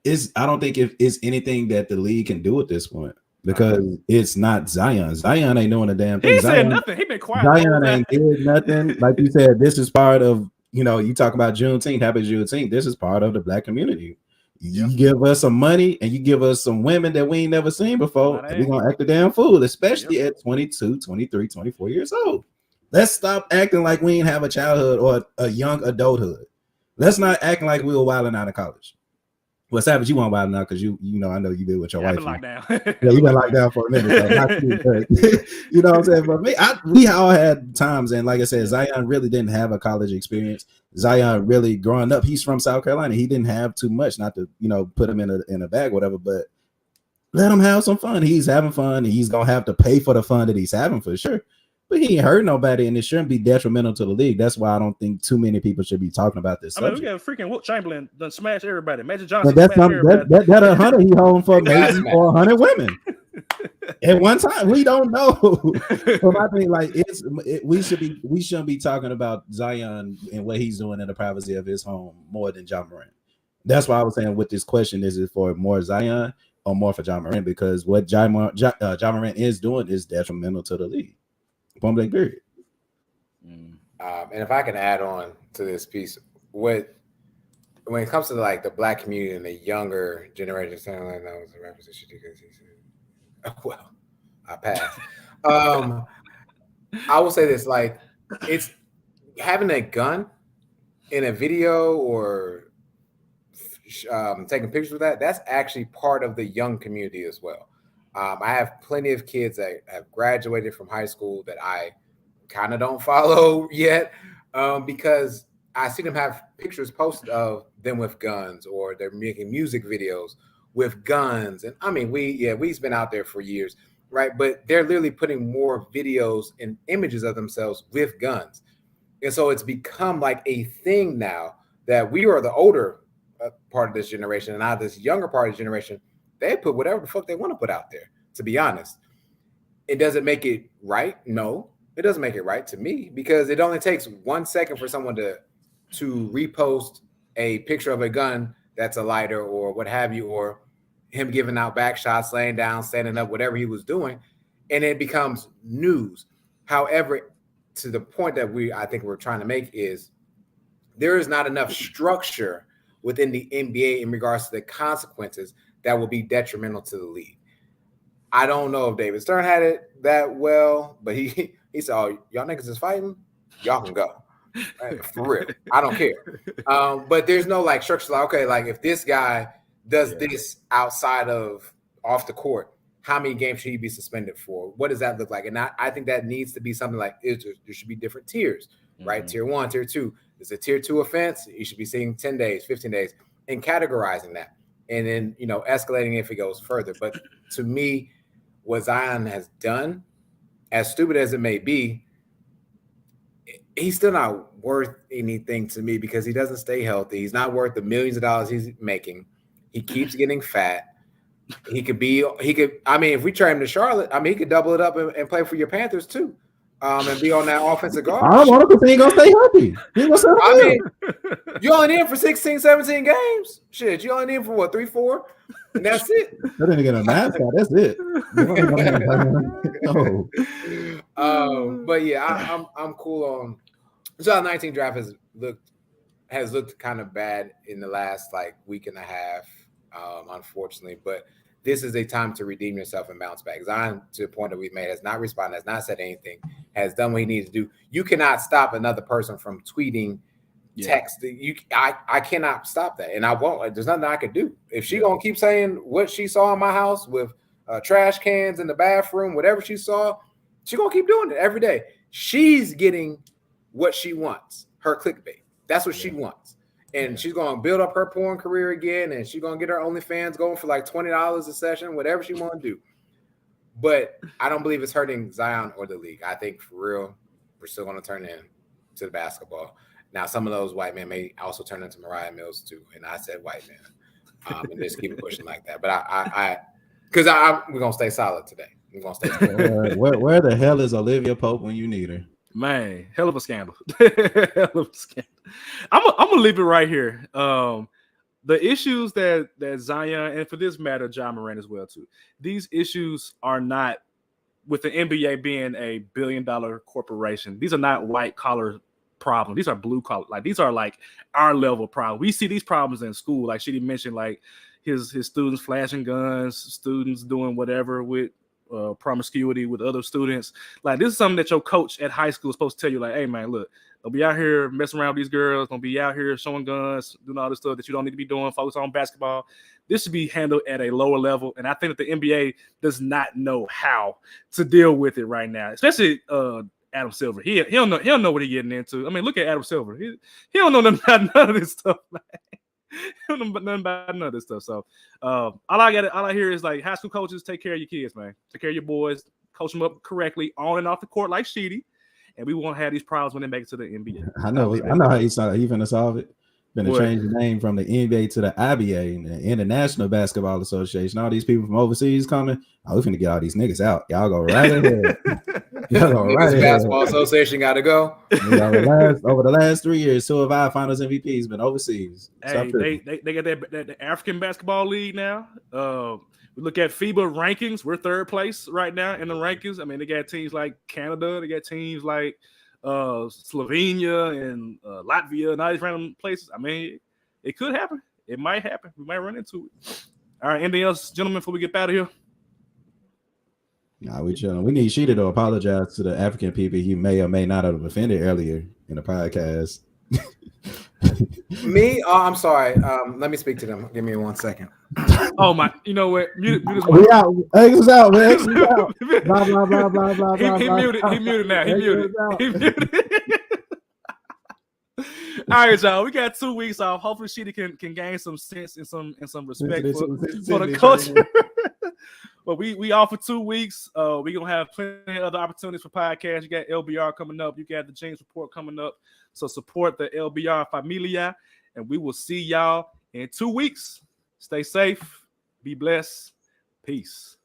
I don't think it's anything that the league can do at this point, because it's not Zion. Zion ain't doing a damn thing. He said nothing. He been quiet. Zion ain't did nothing. Like you said, this is part of, you talk about Juneteenth, happy Juneteenth. This is part of the Black community. You give us some money and you give us some women that we ain't never seen before, we're going to act a damn fool, especially at 22, 23, 24 years old. Let's stop acting like we ain't have a childhood or a young adulthood. Let's not act like we were wilding out of college. Well, Savage, you weren't wilding out because I know you did with your wife. I've been locked down. Yeah, you been locked down for a minute. You know what I'm saying? For me, we all had times, and like I said, Zion really didn't have a college experience. Zion really growing up, he's from South Carolina. He didn't have too much, not to put him in a bag, whatever. But let him have some fun. He's having fun. He's gonna have to pay for the fun that he's having for sure. But he ain't hurt nobody, and it shouldn't be detrimental to the league. That's why I don't think too many people should be talking about this. I mean, we got freaking Wilt Chamberlain done smash everybody. Magic Johnson. That 100 he home for maybe 400 women at one time. We don't know. But I think like we shouldn't be talking about Zion and what he's doing in the privacy of his home more than Ja Morant. That's why I was saying with this question, is it for more Zion or more for Ja Morant? Because what Ja Morant is doing is detrimental to the league. Point blank period. And if I can add on to this piece, when it comes to like the Black community and the younger generation, sounding like that was a reference to because he said, well, I passed. I will say this, like, it's having a gun in a video or taking pictures with that's actually part of the young community as well. I have plenty of kids that have graduated from high school that I kind of don't follow yet because I see them have pictures posted of them with guns, or they're making music videos with guns. And I mean, we've been out there for years, right? But they're literally putting more videos and images of themselves with guns. And so it's become like a thing now that we are the older part of this generation, and now this younger part of the generation, they put whatever the fuck they want to put out there, to be honest. It doesn't make it right. No, it doesn't make it right to me, because it only takes 1 second for someone to repost a picture of a gun that's a lighter or what have you, or him giving out back shots, laying down, standing up, whatever he was doing, and it becomes news. However, to the point that I think we're trying to make is there is not enough structure within the NBA in regards to the consequences that will be detrimental to the league. I don't know if David Stern had it that well, but he said, "Oh, y'all niggas is fighting, y'all can go." For real, I don't care. But there's no like structure. Like, okay, like if this guy does this outside of off the court, how many games should he be suspended for? What does that look like? And I think that needs to be something like there should be different tiers, right? Tier 1, tier 2. There's a tier 2 offense. You should be seeing 10 days, 15 days, and categorizing that, and then escalating if it goes further. But to me, what Zion has done, as stupid as it may be, he's still not worth anything to me because he doesn't stay healthy. He's not worth the millions of dollars he's making. He keeps getting fat. He could, I mean, if we trade him to Charlotte, I mean, he could double it up and play for your Panthers too. And be on that offensive guard. I don't want to, because he ain't going to stay healthy. He ain't gonna I mean, you only need him for 16, 17 games. Shit, you only need him for what, 3, 4? And that's it. That didn't get a mascot. That's it. No. But yeah, I'm cool on 2019 draft has looked kind of bad in the last like week and a half, unfortunately. But this is a time to redeem yourself and bounce back. Zion, to the point that we've made, has not responded, has not said anything, has done what he needs to do. You cannot stop another person from tweeting, text. I cannot stop that, and I won't. There's nothing I could do. If she gonna keep saying what she saw in my house with trash cans in the bathroom, whatever she saw, she gonna keep doing it every day. She's getting what she wants, her clickbait. That's what she wants. And she's going to build up her porn career again, and she's going to get her OnlyFans going for like $20 a session, whatever she want to do. But I don't believe it's hurting Zion or the league. I think for real, we're still going to turn in to the basketball. Now, some of those white men may also turn into Mariah Mills too. And I said white men. And just keep pushing like that. But we're going to stay solid today. We're going to stay solid. Where the hell is Olivia Pope when you need her? Man, hell of a scandal. Hell of a scandal. I'm gonna leave it right here. The issues that Zion, and for this matter, Ja Morant as well too. These issues are not, with the NBA being a billion-dollar corporation. These are not white collar problems. These are blue collar. Like these are like our level problems. We see these problems in school. Like she mentioned, like his students flashing guns, students doing whatever with promiscuity with other students. Like this is something that your coach at high school is supposed to tell you, like, hey man, look, don't be out here messing around with these girls, don't be out here showing guns, doing all this stuff that you don't need to be doing, focus on basketball. This should be handled at a lower level, and I think that the NBA does not know how to deal with it right now, especially Adam Silver. He don't know what he's getting into. I mean, look at Adam Silver. He don't know nothing about none of this stuff, man. He don't know nothing about none of this stuff. So all I hear is like, high school coaches, take care of your kids, man. Take care of your boys, coach them up correctly on and off the court like Sheedy, and we won't have these problems when they make it to the NBA. I know how he's finna solve it. Finna change the name from the NBA to the IBA, the International Basketball Association. All these people from overseas coming. Oh, we finna get all these niggas out. Y'all go right ahead. Y'all go right ahead. Basketball Association got to go. Over the last 3 years, 2 of our Finals MVPs been overseas. Hey, they got that African Basketball League now. We look at FIBA rankings. We're third place right now in the rankings. I mean, they got teams like Canada. They got teams like Slovenia and Latvia and all these random places. I mean, it could happen. It might happen. We might run into it. All right. Anything else, gentlemen, before we get out of here? Nah, we chilling. We need Sheeta to apologize to the African people he may or may not have offended earlier in the podcast. Me? Oh, I'm sorry. Let me speak to them. Give me 1 second. Oh my! You know what? Mute this we out. X is out, man. X is out. Blah blah blah blah blah. He muted. He muted now. He muted. He muted. All right, y'all. We got 2 weeks off. Hopefully, Sheeta can gain some sense and some respect for the culture. But we off for 2 weeks. We're gonna have plenty of other opportunities for podcasts. You got LBR coming up. You got the James Report coming up. So support the LBR Familia, and we will see y'all in 2 weeks. Stay safe. Be blessed. Peace.